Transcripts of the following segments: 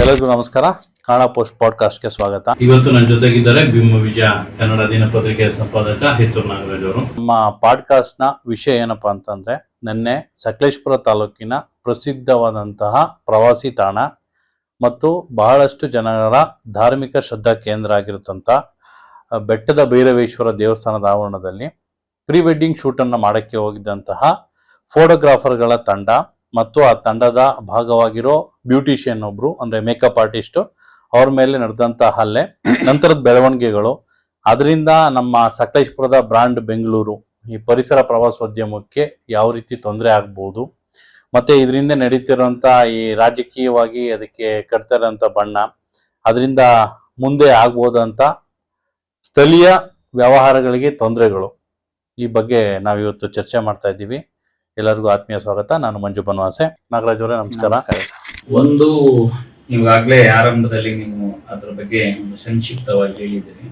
ಎಲ್ಲರಿಗೂ ನಮಸ್ಕಾರ. ಕನ್ನಡ ಪೋಸ್ಟ್ ಪಾಡ್ಕಾಸ್ಟ್ಗೆ ಸ್ವಾಗತ. ಇವತ್ತು ನನ್ನ ಜೊತೆಗಿದ್ದಾರೆ ಭೀಮ ವಿಜಯ ಕನ್ನಡ ದಿನಪತ್ರಿಕೆಯ ಸಂಪಾದಕ ಹೇತೂರ್ ನಾಗರಾಜ್ ಅವರು. ನಮ್ಮ ಪಾಡ್ಕಾಸ್ಟ್ ನ ವಿಷಯ ಏನಪ್ಪಾ ಅಂತಂದ್ರೆ, ನಿನ್ನೆ ಸಕಲೇಶಪುರ ತಾಲೂಕಿನ ಪ್ರಸಿದ್ಧವಾದಂತಹ ಪ್ರವಾಸಿ ತಾಣ ಮತ್ತು ಬಹಳಷ್ಟು ಜನರ ಧಾರ್ಮಿಕ ಶ್ರದ್ಧಾ ಕೇಂದ್ರ ಆಗಿರುತ್ತಂತ ಬೆಟ್ಟದ ಭೈರವೇಶ್ವರ ದೇವಸ್ಥಾನದ ಆವರಣದಲ್ಲಿ ಪ್ರೀ ವೆಡ್ಡಿಂಗ್ ಶೂಟ್ ಅನ್ನ ಮಾಡಕ್ಕೆ ಹೋಗಿದ್ದಂತಹ ಫೋಟೋಗ್ರಾಫರ್ಗಳ ತಂಡ ಮತ್ತು ಆ ತಂಡದ ಭಾಗವಾಗಿರೋ ಬ್ಯೂಟಿಷಿಯನ್ ಒಬ್ರು ಅಂದ್ರೆ ಮೇಕಪ್ ಆರ್ಟಿಸ್ಟ್ ಅವ್ರ ಮೇಲೆ ನಡೆದಂತಹ ಹಲ್ಲೆ, ನಂತರದ ಬೆಳವಣಿಗೆಗಳು, ಅದರಿಂದ ನಮ್ಮ ಸಕಲೇಶಪುರದ ಬ್ರಾಂಡ್ ಬೆಂಗಳೂರು ಈ ಪರಿಸರ ಪ್ರವಾಸೋದ್ಯಮಕ್ಕೆ ಯಾವ ರೀತಿ ತೊಂದರೆ ಆಗ್ಬೋದು, ಮತ್ತೆ ಇದರಿಂದ ನಡೀತಿರುವಂತ ಈ ರಾಜಕೀಯವಾಗಿ ಅದಕ್ಕೆ ಕಟ್ತಿರೋಂಥ ಬಣ್ಣ, ಅದರಿಂದ ಮುಂದೆ ಆಗ್ಬೋದಂತ ಸ್ಥಳೀಯ ವ್ಯವಹಾರಗಳಿಗೆ ತೊಂದರೆಗಳು, ಈ ಬಗ್ಗೆ ನಾವಿವತ್ತು ಚರ್ಚೆ ಮಾಡ್ತಾ ಇದ್ದೀವಿ. ಎಲ್ಲರಿಗೂ ಆತ್ಮೀಯ ಸ್ವಾಗತ. ನಾನು ಮಂಜು ಬನವಾಸೆ. ನಾಗರಾಜ್ ಅವರೇ ನಮಸ್ಕಾರ. ಒಂದು ನೀವಾಗ್ಲೇ ಆರಂಭದಲ್ಲಿ ನೀವು ಅದ್ರ ಬಗ್ಗೆ ಒಂದು ಸಂಕ್ಷಿಪ್ತವಾಗಿ ಹೇಳಿದ್ದೀರಿ.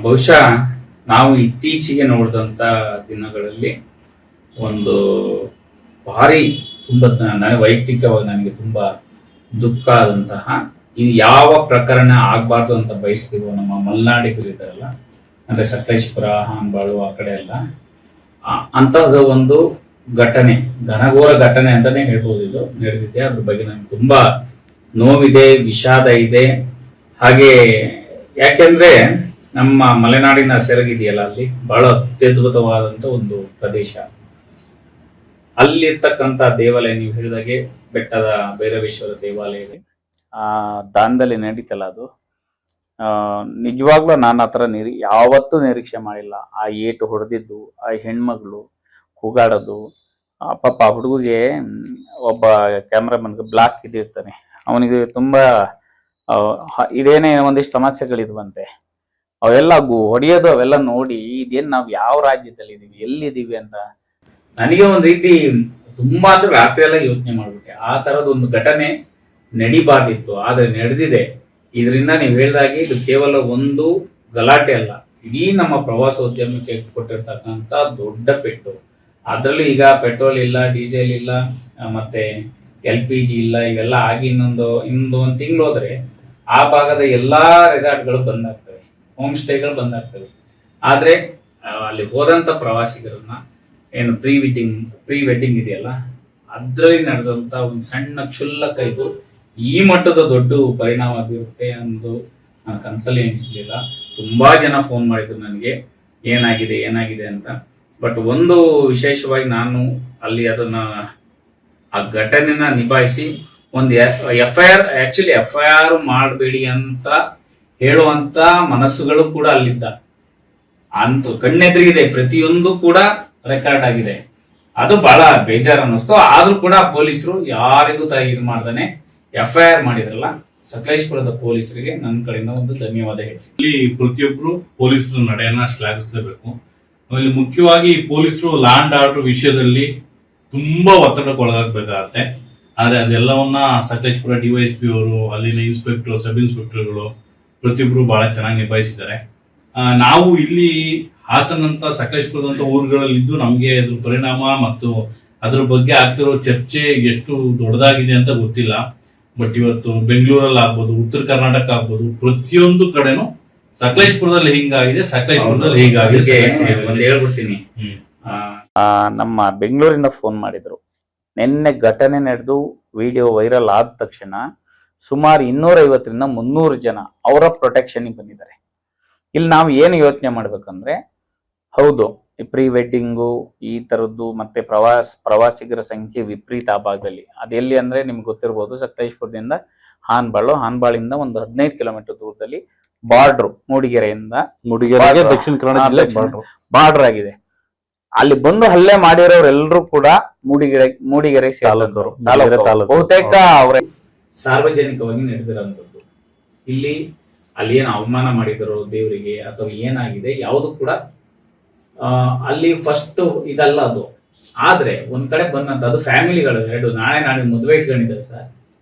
ಬಹುಶಃ ನಾವು ಇತ್ತೀಚೆಗೆ ನೋಡಿದಂತ ದಿನಗಳಲ್ಲಿ ಒಂದು ಭಾರಿ ತುಂಬಾ ನನಗೆ ವೈಯಕ್ತಿಕವಾಗಿ ನನಗೆ ತುಂಬಾ ದುಃಖ ಆದಂತಹ, ಇದು ಯಾವ ಪ್ರಕರಣ ಆಗ್ಬಾರ್ದು ಅಂತ ಬಯಸ್ತೀವೋ ನಮ್ಮ ಮಲೆನಾಡಿಗರು ಇದ್ದಾರಲ್ಲ, ಅಂದ್ರೆ ಸಕಲೇಶಪುರ, ಹಾನ್ಬಾಳು ಆ ಕಡೆ ಎಲ್ಲ ಅಂತಹದ ಒಂದು ಘಟನೆ, ಘನಘೋರ ಘಟನೆ ಅಂತಾನೆ ಹೇಳ್ಬೋದು, ಇದು ನಡೆದಿದೆ. ಅದ್ರ ಬಗ್ಗೆ ನನಗೆ ತುಂಬಾ ನೋವಿದೆ, ವಿಷಾದ ಇದೆ. ಹಾಗೆ ಯಾಕೆಂದ್ರೆ ನಮ್ಮ ಮಲೆನಾಡಿನ ಸೆರಗಿದೆಯಲ್ಲ, ಅಲ್ಲಿ ಬಹಳ ಅತ್ಯದ್ಭುತವಾದಂತ ಒಂದು ಪ್ರದೇಶ. ಅಲ್ಲಿರ್ತಕ್ಕಂಥ ದೇವಾಲಯ, ನೀವು ಹೇಳಿದಾಗೆ ಬೆಟ್ಟದ ಭೈರವೇಶ್ವರ ದೇವಾಲಯ ಇದೆ. ದಾನದಲ್ಲಿ ನಡೀತಲ್ಲ ಅದು, ನಿಜವಾಗ್ಲೂ ನಾನು ಆತರ ಯಾವತ್ತೂ ನಿರೀಕ್ಷೆ ಮಾಡಿಲ್ಲ. ಆ ಏಟು ಹೊಡೆದಿದ್ದು, ಆ ಹೆಣ್ಮಗಳು ಕೂಗಾಡೋದು, ಪಾಪ ಹುಡುಗಿಗೆ ಒಬ್ಬ ಕ್ಯಾಮ್ರಾಮನ್ಗೆ ಬ್ಲಾಕ್ ಇದಿರ್ತಾನೆ, ಅವನಿಗೆ ತುಂಬಾ ಇದೇನೇ ಒಂದಿಷ್ಟು ಸಮಸ್ಯೆಗಳಿದ್ವಂತೆ, ಅವೆಲ್ಲ ಹೊಡೆಯೋದು ಅವೆಲ್ಲ ನೋಡಿ ಇದೇನ್ ನಾವ್ ಯಾವ ರಾಜ್ಯದಲ್ಲಿ ಇದೀವಿ, ಎಲ್ಲಿದೀವಿ ಅಂತ ನನಗೆ ಒಂದ್ ರೀತಿ ತುಂಬಾ ಅಂದ್ರೆ ರಾತ್ರಿ ಎಲ್ಲ ಯೋಚನೆ ಮಾಡ್ಬಿಟ್ಟೆ. ಆ ತರದ ಒಂದು ಘಟನೆ ನಡಿಬಾರ್ದಿತ್ತು, ಆದ್ರೆ ನಡೆದಿದೆ. ಇದರಿಂದ ನೀವು ಹೇಳಿದಾಗೆ ಇದು ಕೇವಲ ಒಂದು ಗಲಾಟೆ ಅಲ್ಲ, ಇಡೀ ನಮ್ಮ ಪ್ರವಾಸೋದ್ಯಮಕ್ಕೆ ಕೊಟ್ಟಿರ್ತಕ್ಕಂಥ ದೊಡ್ಡ ಪೆಟ್ಟು. ಅದ್ರಲ್ಲೂ ಈಗ ಪೆಟ್ರೋಲ್ ಇಲ್ಲ, ಡೀಸೆಲ್ ಇಲ್ಲ, ಮತ್ತೆ LPG ಇಲ್ಲ, ಇವೆಲ್ಲ ಆಗಿ ಇನ್ನೊಂದು ಒಂದು ತಿಂಗಳು ಹೋದ್ರೆ ಆ ಭಾಗದ ಎಲ್ಲಾ ರೆಸಾರ್ಟ್ಗಳು ಬಂದಾಗ್ತವೆ, ಹೋಮ್ ಸ್ಟೇಗಳು ಬಂದಾಗ್ತವೆ. ಆದ್ರೆ ಅಲ್ಲಿ ಹೋದಂತ ಪ್ರವಾಸಿಗರನ್ನ ಏನು ಪ್ರೀ ವೆಡ್ಡಿಂಗ್ ಇದೆಯಲ್ಲ, ಅದ್ರಲ್ಲಿ ನಡೆದಂತ ಒಂದು ಸಣ್ಣ ಕ್ಷುಲ್ಲಕ ಇದು ಈ ಮಟ್ಟದ ದೊಡ್ಡ ಪರಿಣಾಮ ಬೀರುತ್ತೆ ಅನ್ನೋದು ನನ್ನ ಕನ್ಸಲ್ಲಿ ಎನಿಸ್ಲಿಲ್ಲ. ತುಂಬಾ ಜನ ಫೋನ್ ಮಾಡಿದ್ರು ನನಗೆ, ಏನಾಗಿದೆ ಅಂತ. ಬಟ್ ಒಂದು ವಿಶೇಷವಾಗಿ ನಾನು ಅಲ್ಲಿ ಅದನ್ನ ಆ ಘಟನೆನ ನಿಭಾಯಿಸಿ ಒಂದು FIR ಮಾಡಬೇಡಿ ಅಂತ ಹೇಳುವಂತ ಮನಸ್ಸುಗಳು ಕೂಡ ಅಲ್ಲಿದ್ದ ಅಂತ ಕಣ್ಣೆದುರಿಗಿದೆ, ಪ್ರತಿಯೊಂದು ಕೂಡ ರೆಕಾರ್ಡ್ ಆಗಿದೆ. ಅದು ಬಹಳ ಬೇಜಾರು ಅನ್ನಿಸ್ತು. ಆದ್ರೂ ಕೂಡ ಪೊಲೀಸರು ಯಾರಿಗೂ ಇದು ಮಾಡ್ದಾನೆ FIR ಮಾಡಿದ್ರಲ್ಲ, ಸಕಲೇಶಪುರದ ಪೊಲೀಸರಿಗೆ ನನ್ನ ಕಡೆಯಿಂದ ಒಂದು ಧನ್ಯವಾದ ಹೇಳ್ತೀನಿ. ಇಲ್ಲಿ ಪ್ರತಿಯೊಬ್ರು ಪೊಲೀಸರ ನಡೆಯನ್ನ ಶ್ಲಾಘಿಸಲೇಬೇಕು. ಆಮೇಲೆ ಮುಖ್ಯವಾಗಿ ಪೊಲೀಸರು ಲ್ಯಾಂಡ್ ಆರ್ಡರ್ ವಿಷಯದಲ್ಲಿ ತುಂಬಾ ಒತ್ತಡಕ್ಕೆ ಒಳಗಾಗಬೇಕಾಗತ್ತೆ. ಆದ್ರೆ ಅದೆಲ್ಲವನ್ನ ಸಕಲೇಶಪುರ DYSP ಅವರು, ಅಲ್ಲಿನ ಇನ್ಸ್ಪೆಕ್ಟರ್, ಸಬ್ ಇನ್ಸ್ಪೆಕ್ಟರ್ಗಳು ಪ್ರತಿಯೊಬ್ರು ಬಹಳ ಚೆನ್ನಾಗಿ ನಿಭಾಯಿಸಿದ್ದಾರೆ. ನಾವು ಇಲ್ಲಿ ಹಾಸನ ಸಕಲೇಶಪುರದಂತ ಊರುಗಳಲ್ಲಿದ್ದು ನಮ್ಗೆ ಅದ್ರ ಪರಿಣಾಮ ಮತ್ತು ಅದ್ರ ಬಗ್ಗೆ ಆಗ್ತಿರೋ ಚರ್ಚೆ ಎಷ್ಟು ದೊಡ್ಡದಾಗಿದೆ ಅಂತ ಗೊತ್ತಿಲ್ಲ. ಬಟ್ ಇವತ್ತು ಬೆಂಗಳೂರಲ್ಲಿ ಆಗ್ಬೋದು, ಉತ್ತರ ಕರ್ನಾಟಕ ಆಗ್ಬೋದು, ಪ್ರತಿಯೊಂದು ಕಡೆನೂ ಸಕಲೇಶಪುರದಲ್ಲಿ ಹಿಂಗಾಗಿದೆ, ಸಕಲೇಶಪುರದಲ್ಲಿ ಹೀಗಾಗಿದೆ ಹೇಳ್ಬಿಡ್ತೀನಿ. ನಮ್ಮ ಬೆಂಗಳೂರಿಂದ ಫೋನ್ ಮಾಡಿದ್ರು. ನಿನ್ನೆ ಘಟನೆ ನಡೆದು ವಿಡಿಯೋ ವೈರಲ್ ಆದ ತಕ್ಷಣ ಸುಮಾರು 250ರಿಂದ 300 ಜನ ಅವರ ಪ್ರೊಟೆಕ್ಷನ್ ಬಂದಿದ್ದಾರೆ. ಇಲ್ಲಿ ನಾವು ಏನು ಯೋಚನೆ ಮಾಡ್ಬೇಕಂದ್ರೆ, ಹೌದು ಪ್ರೀ ವೆಡ್ಡಿಂಗು ಈ ತರದ್ದು ಮತ್ತೆ ಪ್ರವಾಸಿಗರ ಸಂಖ್ಯೆ ವಿಪರೀತ ಆ ಭಾಗದಲ್ಲಿ. ಅದೆಲ್ಲಿ ಅಂದ್ರೆ ನಿಮ್ಗೆ ಗೊತ್ತಿರ್ಬೋದು, ಸಕಲೇಶಪುರದಿಂದ ಹಾನ್ಬಾಳಿಂದ ಒಂದು 15 ಕಿಲೋಮೀಟರ್ ದೂರದಲ್ಲಿ ಬಾರ್ಡರ್, ಮೂಡಿಗೆರೆಯಿಂದ ದಕ್ಷಿಣ ಕನ್ನಡ ಬಾರ್ಡರ್ ಆಗಿದೆ. ಅಲ್ಲಿ ಬಂದು ಹಲ್ಲೆ ಮಾಡಿರೋರೆಲ್ಲರೂ ಕೂಡ ಮೂಡಿಗೆರೆ ಬಹುತೇಕ ಅವರ ಸಾರ್ವಜನಿಕವಾಗಿ ನಡೆದಿರೋಂಥದ್ದು. ಅಲ್ಲಿ ಏನು ಅವಮಾನ ಮಾಡಿದ್ರು ದೇವರಿಗೆ ಅಥವಾ ಏನಾಗಿದೆ ಯಾವುದು ಕೂಡ ಅಲ್ಲಿ ಫಸ್ಟ್ ಇದಲ್ಲ ಅದು. ಆದ್ರೆ ಒಂದ್ ಕಡೆ ಬಂದಂತ ಅದು ಫ್ಯಾಮಿಲಿಗಳು ಎರಡು ನಾಳೆ ಮದುವೆ ಇಟ್ಕೊಂಡಿದ್ದಾರೆ ಸರ್,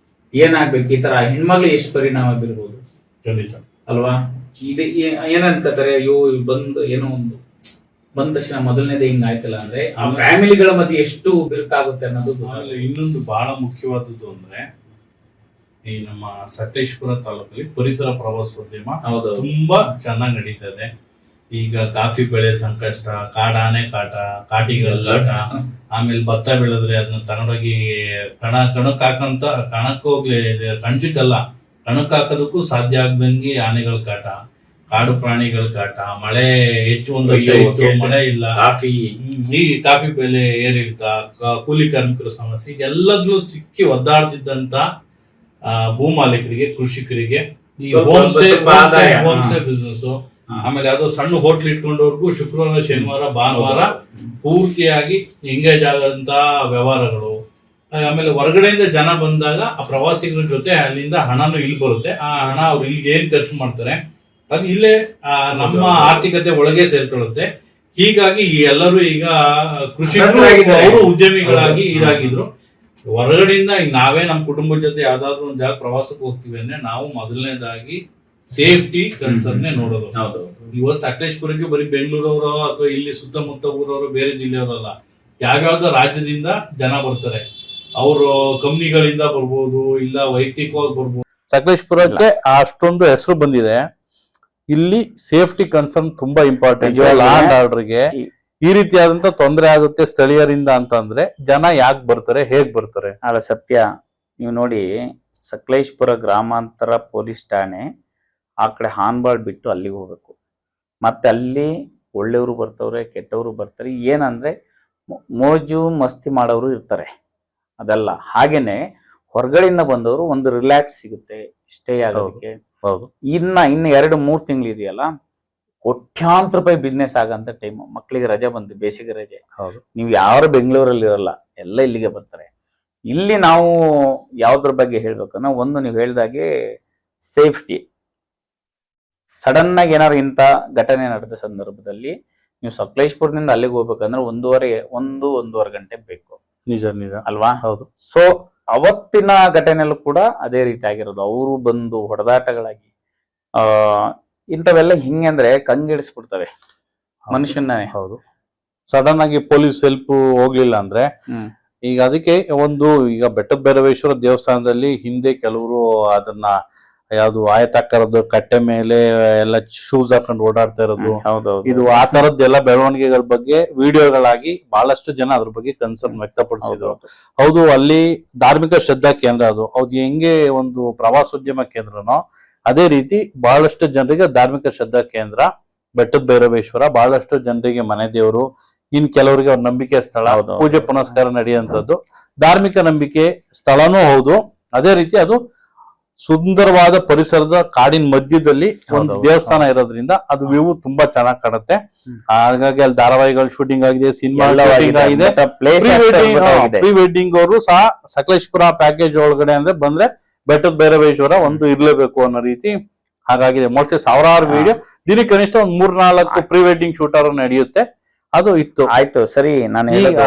ಏನಾಗ್ಬೇಕು, ಈ ತರ ಹೆಣ್ಮಕ್ಳು ಎಷ್ಟು ಪರಿಣಾಮ ಬೀರ್ಬೋದು ಅಲ್ವಾ? ಇದು ಏನಂತ್ಕತಾರೆ, ಅಯ್ಯೋ ಏನೋ ಒಂದು ಬಂದ ತಕ್ಷಣ ಮೊದಲನೇದೇ ಹಿಂಗ ಆಯ್ತಲ್ಲ ಅಂದ್ರೆ ಆ ಫ್ಯಾಮಿಲಿಗಳ ಮಧ್ಯೆ ಎಷ್ಟು ಬಿರುಕಾಗುತ್ತೆ ಅನ್ನೋದು. ಇನ್ನೊಂದು ಬಹಳ ಮುಖ್ಯವಾದದ್ದು ಅಂದ್ರೆ ಈ ನಮ್ಮ ಸಕಲೇಶಪುರ ತಾಲೂಕಲ್ಲಿ ಪರಿಸರ ಪ್ರವಾಸೋದ್ಯಮ ಹೌದು ತುಂಬಾ ಚೆನ್ನಾಗಿ ನಡೀತಾ ಇದೆ. ಈಗ ಕಾಫಿ ಬೆಳೆ ಸಂಕಷ್ಟ, ಕಾಡಾನೆ ಕಾಟ, ಕಾಟಿಗಳ ಕಾಟ, ಆಮೇಲೆ ಭತ್ತ ಬೆಳೆದ್ರೆ ಅದನ್ನ ತಗೊಂಡೋಗಿ ಕಣಕ್ ಹಾಕಂತ ಕಣಕ್ ಹೋಗ್ಲಿ ಕಣಜಕ್ಕಲ್ಲ ಕಣಕ್ ಹಾಕೋದಕ್ಕೂ ಸಾಧ್ಯ ಆಗ್ದಂಗೆ ಆನೆಗಳ ಕಾಟ, ಕಾಡು ಪ್ರಾಣಿಗಳ ಕಾಟ, ಮಳೆ ಹೆಚ್ಚು ಒಂದು ವರ್ಷ ಇತ್ತು ಮಳೆ ಇಲ್ಲ, ಈ ಕಾಫಿ ಬೆಲೆ ಏರಿಳಿತ, ಕೂಲಿ ಕಾರ್ಮಿಕರ ಸಮಸ್ಯೆ ಎಲ್ಲದಲ್ಲೂ ಸಿಕ್ಕಿ ಒದ್ದಾಡ್ತಿದ್ದಂತ ಭೂಮಾಲೀಕರಿಗೆ, ಕೃಷಿಕರಿಗೆ ಈ ಹೋಮ್ ಸ್ಟೇ ಬಿಸ್ನೆಸ್, ಆಮೇಲೆ ಅದು ಸಣ್ಣ ಹೋಟ್ಲ್ ಇಟ್ಕೊಂಡವ್ರಿಗೂ ಶುಕ್ರವಾರ ಶನಿವಾರ ಭಾನುವಾರ ಪೂರ್ತಿಯಾಗಿ ಎಂಗೇಜ್ ಆಗಂತ ವ್ಯವಹಾರಗಳು. ಆಮೇಲೆ ಹೊರಗಡೆಯಿಂದ ಜನ ಬಂದಾಗ ಆ ಪ್ರವಾಸಿಗರ ಜೊತೆ ಅಲ್ಲಿಂದ ಹಣನು ಇಲ್ಲಿ ಬರುತ್ತೆ. ಆ ಹಣ ಅವ್ರು ಇಲ್ಲಿ ಏನ್ ಖರ್ಚು ಮಾಡ್ತಾರೆ ಅದು ಇಲ್ಲೇ ನಮ್ಮ ಆರ್ಥಿಕತೆ ಒಳಗೆ ಸೇರ್ಕೊಳ್ಳುತ್ತೆ. ಹೀಗಾಗಿ ಎಲ್ಲರೂ ಈಗ ಕೃಷಿಕರು ಅವರು ಉದ್ಯಮಿಗಳಾಗಿ ಇದಾಗಿದ್ರು. ಹೊರಗಡೆಯಿಂದ ಈಗ ನಾವೇ ನಮ್ಮ ಕುಟುಂಬದ ಜೊತೆ ಯಾವ್ದಾದ್ರು ಒಂದು ಜಾಗ ಪ್ರವಾಸಕ್ಕೆ ಹೋಗ್ತೀವಿ ಅಂದ್ರೆ ನಾವು ಮೊದಲನೇದಾಗಿ ಸೇಫ್ಟಿ ಕನ್ಸರ್ನ್ ನೋಡೋದು. ಇವತ್ತು ಸಕಲೇಶಪುರಕ್ಕೆ ಬರೀ ಬೆಂಗಳೂರವರು ಅಥವಾ ಇಲ್ಲಿ ಸುತ್ತಮುತ್ತ ಊರವರು ಬೇರೆ ಜಿಲ್ಲೆಯವರಲ್ಲ, ಯಾವ್ಯಾವ್ದೋ ರಾಜ್ಯದಿಂದ ಜನ ಬರ್ತಾರೆ. ಅವರು ಕಂಪ್ನಿಗಳಿಂದ ಬರ್ಬೋದು, ಇಲ್ಲ ವೈಯಕ್ತಿಕವಾಗಿ ಬರ್ಬೋದು. ಸಕಲೇಶಪುರಕ್ಕೆ ಅಷ್ಟೊಂದು ಹೆಸರು ಬಂದಿದೆ. ಇಲ್ಲಿ ಸೇಫ್ಟಿ ಕನ್ಸರ್ನ್ ತುಂಬಾ ಇಂಪಾರ್ಟೆಂಟ್. ಲಾ ಅಂಡ್ ಆರ್ಡರ್ಗೆ ಈ ರೀತಿಯಾದಂತ ತೊಂದರೆ ಆಗುತ್ತೆ ಸ್ಥಳೀಯರಿಂದ ಅಂತಂದ್ರೆ ಜನ ಯಾಕೆ ಬರ್ತಾರೆ, ಹೇಗ್ ಬರ್ತಾರೆ? ಅಲ್ಲ ಸತ್ಯ, ನೀವು ನೋಡಿ ಸಕಲೇಶಪುರ ಗ್ರಾಮಾಂತರ ಪೊಲೀಸ್ ಠಾಣೆ ಆ ಕಡೆ ಹಾನ್ಬಾಳ್ ಬಿಟ್ಟು ಅಲ್ಲಿಗೆ ಹೋಗ್ಬೇಕು. ಮತ್ತೆ ಅಲ್ಲಿ ಒಳ್ಳೆಯವರು ಬರ್ತವ್ರೆ, ಕೆಟ್ಟವರು ಬರ್ತಾರೆ. ಏನಂದ್ರೆ ಮೋಜು ಮಸ್ತಿ ಮಾಡೋರು ಇರ್ತಾರೆ, ಅದಲ್ಲ. ಹಾಗೇನೆ ಹೊರಗಡೆಯಿಂದ ಬಂದವರು ಒಂದು ರಿಲ್ಯಾಕ್ಸ್ ಸಿಗುತ್ತೆ ಸ್ಟೇ ಆಗೋದಕ್ಕೆ. ಇನ್ನು 2-3 ತಿಂಗಳು ಇದೆಯಲ್ಲ, ಕೋಟ್ಯಾಂತರ ರೂಪಾಯಿ ಬಿಸ್ನೆಸ್ ಆಗಂತ ಟೈಮ್. ಮಕ್ಕಳಿಗೆ ರಜೆ ಬಂದು, ಬೇಸಿಗೆ ರಜೆ. ನೀವು ಯಾರು ಬೆಂಗಳೂರಲ್ಲಿ ಇರಲ್ಲ, ಎಲ್ಲ ಇಲ್ಲಿಗೆ ಬರ್ತಾರೆ. ಇಲ್ಲಿ ನಾವು ಯಾವ್ದ್ರ ಬಗ್ಗೆ ಹೇಳ್ಬೇಕಂದ್ರೆ, ಒಂದು ನೀವು ಹೇಳ್ದಾಗೆ ಸೇಫ್ಟಿ. ಸಡನ್ ಆಗಿ ಏನಾದ್ರು ಇಂಥ ಘಟನೆ ನಡೆದ ಸಂದರ್ಭದಲ್ಲಿ ನೀವು ಸಕಲೇಶಪುರದಿಂದ ಅಲ್ಲಿಗೆ ಹೋಗ್ಬೇಕಂದ್ರೆ 1.5 ಗಂಟೆ ಬೇಕು. ನಿಜ ನಿಜ ಅಲ್ವಾ? ಹೌದು. ಸೊ ಅವತ್ತಿನ ಘಟನೆಯಲ್ಲೂ ಕೂಡ ಅದೇ ರೀತಿ ಆಗಿರೋದು. ಅವರು ಬಂದು ಹೊಡೆದಾಟಗಳಾಗಿ ಇಂಥವೆಲ್ಲ ಹಿಂಗೆ ಅಂದ್ರೆ ಕಂಗೆಡಿಸ್ಬಿಡ್ತವೆ ಮನುಷ್ಯನೇ. ಹೌದು. ಸಡನ್ ಆಗಿ ಪೊಲೀಸ್ ಹೆಲ್ಪ್ ಹೋಗ್ಲಿಲ್ಲ ಅಂದ್ರೆ ಈಗ ಅದಕ್ಕೆ ಈಗ ಬೆಟ್ಟದ ಭೈರವೇಶ್ವರ ದೇವಸ್ಥಾನದಲ್ಲಿ ಹಿಂದೆ ಕೆಲವರು ಅದನ್ನ ಯಾವ್ದು ಆಯತಾಕಾರದ ಕಟ್ಟೆ ಮೇಲೆ ಎಲ್ಲ ಶೂಸ್ ಹಾಕೊಂಡು ಓಡಾಡ್ತಾ ಇರೋದು, ಇದು ಆ ತರದ್ದೆಲ್ಲ ಬೆಳವಣಿಗೆಗಳ ಬಗ್ಗೆ ವಿಡಿಯೋಗಳಾಗಿ ಬಹಳಷ್ಟು ಜನ ಅದ್ರ ಬಗ್ಗೆ ಕನ್ಸರ್ನ್ ವ್ಯಕ್ತಪಡಿಸಿದ್ರು. ಹೌದು, ಅಲ್ಲಿ ಧಾರ್ಮಿಕ ಶ್ರದ್ಧಾ ಕೇಂದ್ರ ಅದು. ಹೌದು, ಹೆಂಗೆ ಒಂದು ಪ್ರವಾಸೋದ್ಯಮ ಕೇಂದ್ರನೋ ಅದೇ ರೀತಿ ಬಹಳಷ್ಟು ಜನರಿಗೆ ಧಾರ್ಮಿಕ ಶ್ರದ್ಧಾ ಕೇಂದ್ರ ಬೆಟ್ಟದ ಭೈರವೇಶ್ವರ ಬಹಳಷ್ಟು ಜನರಿಗೆ ಮನೆ ದೇವರು, ಇನ್ ಕೆಲವರಿಗೆ ಅವ್ರ ನಂಬಿಕೆ ಸ್ಥಳ, ಪೂಜೆ ಪುನಸ್ಕಾರ ನಡೆಯುವಂತದ್ದು ಧಾರ್ಮಿಕ ನಂಬಿಕೆ ಸ್ಥಳನೂ ಹೌದು. ಅದೇ ರೀತಿ ಅದು ಸುಂದರವಾದ ಪರಿಸರದ ಕಾಡಿನ ಮಧ್ಯದಲ್ಲಿ ಒಂದು ದೇವಸ್ಥಾನ ಇರೋದ್ರಿಂದ ಅದು ವ್ಯೂ ತುಂಬಾ ಚೆನ್ನಾಗಿ ಕಾಣುತ್ತೆ. ಹಾಗಾಗಿ ಅಲ್ಲಿ ಧಾರಾವಾಹಿಗಳು ಶೂಟಿಂಗ್ ಆಗಿದೆ, ಸಿನಿಮಾ ಶೂಟಿಂಗ್ ಆಗಿದೆ. ಪ್ರೀ ವೆಡ್ಡಿಂಗ್ ಅವರು ಸಹ ಸಕಲೇಶಪುರ ಪ್ಯಾಕೇಜ್ ಒಳಗಡೆ ಅಂದ್ರೆ ಬಂದ್ರೆ ಬೆಟ್ಟದ ಭೈರವೇಶ್ವರ ಒಂದು ಇರ್ಲೇಬೇಕು ಅನ್ನೋ ರೀತಿ ಹಾಗಾಗಿದೆ. ಮೋಸ್ಟ್ಲಿ ಸಾವಿರಾರು ವಿಡಿಯೋ, ದಿನಕ್ಕೆ ಕನಿಷ್ಠ 3-4 ಪ್ರೀ ವೆಡ್ಡಿಂಗ್ ಶೂಟರ್ ನಡೆಯುತ್ತೆ. ಅದು ಇತ್ತು. ಆಯ್ತು, ಸರಿ. ನಾನು ಹೇಳೋದು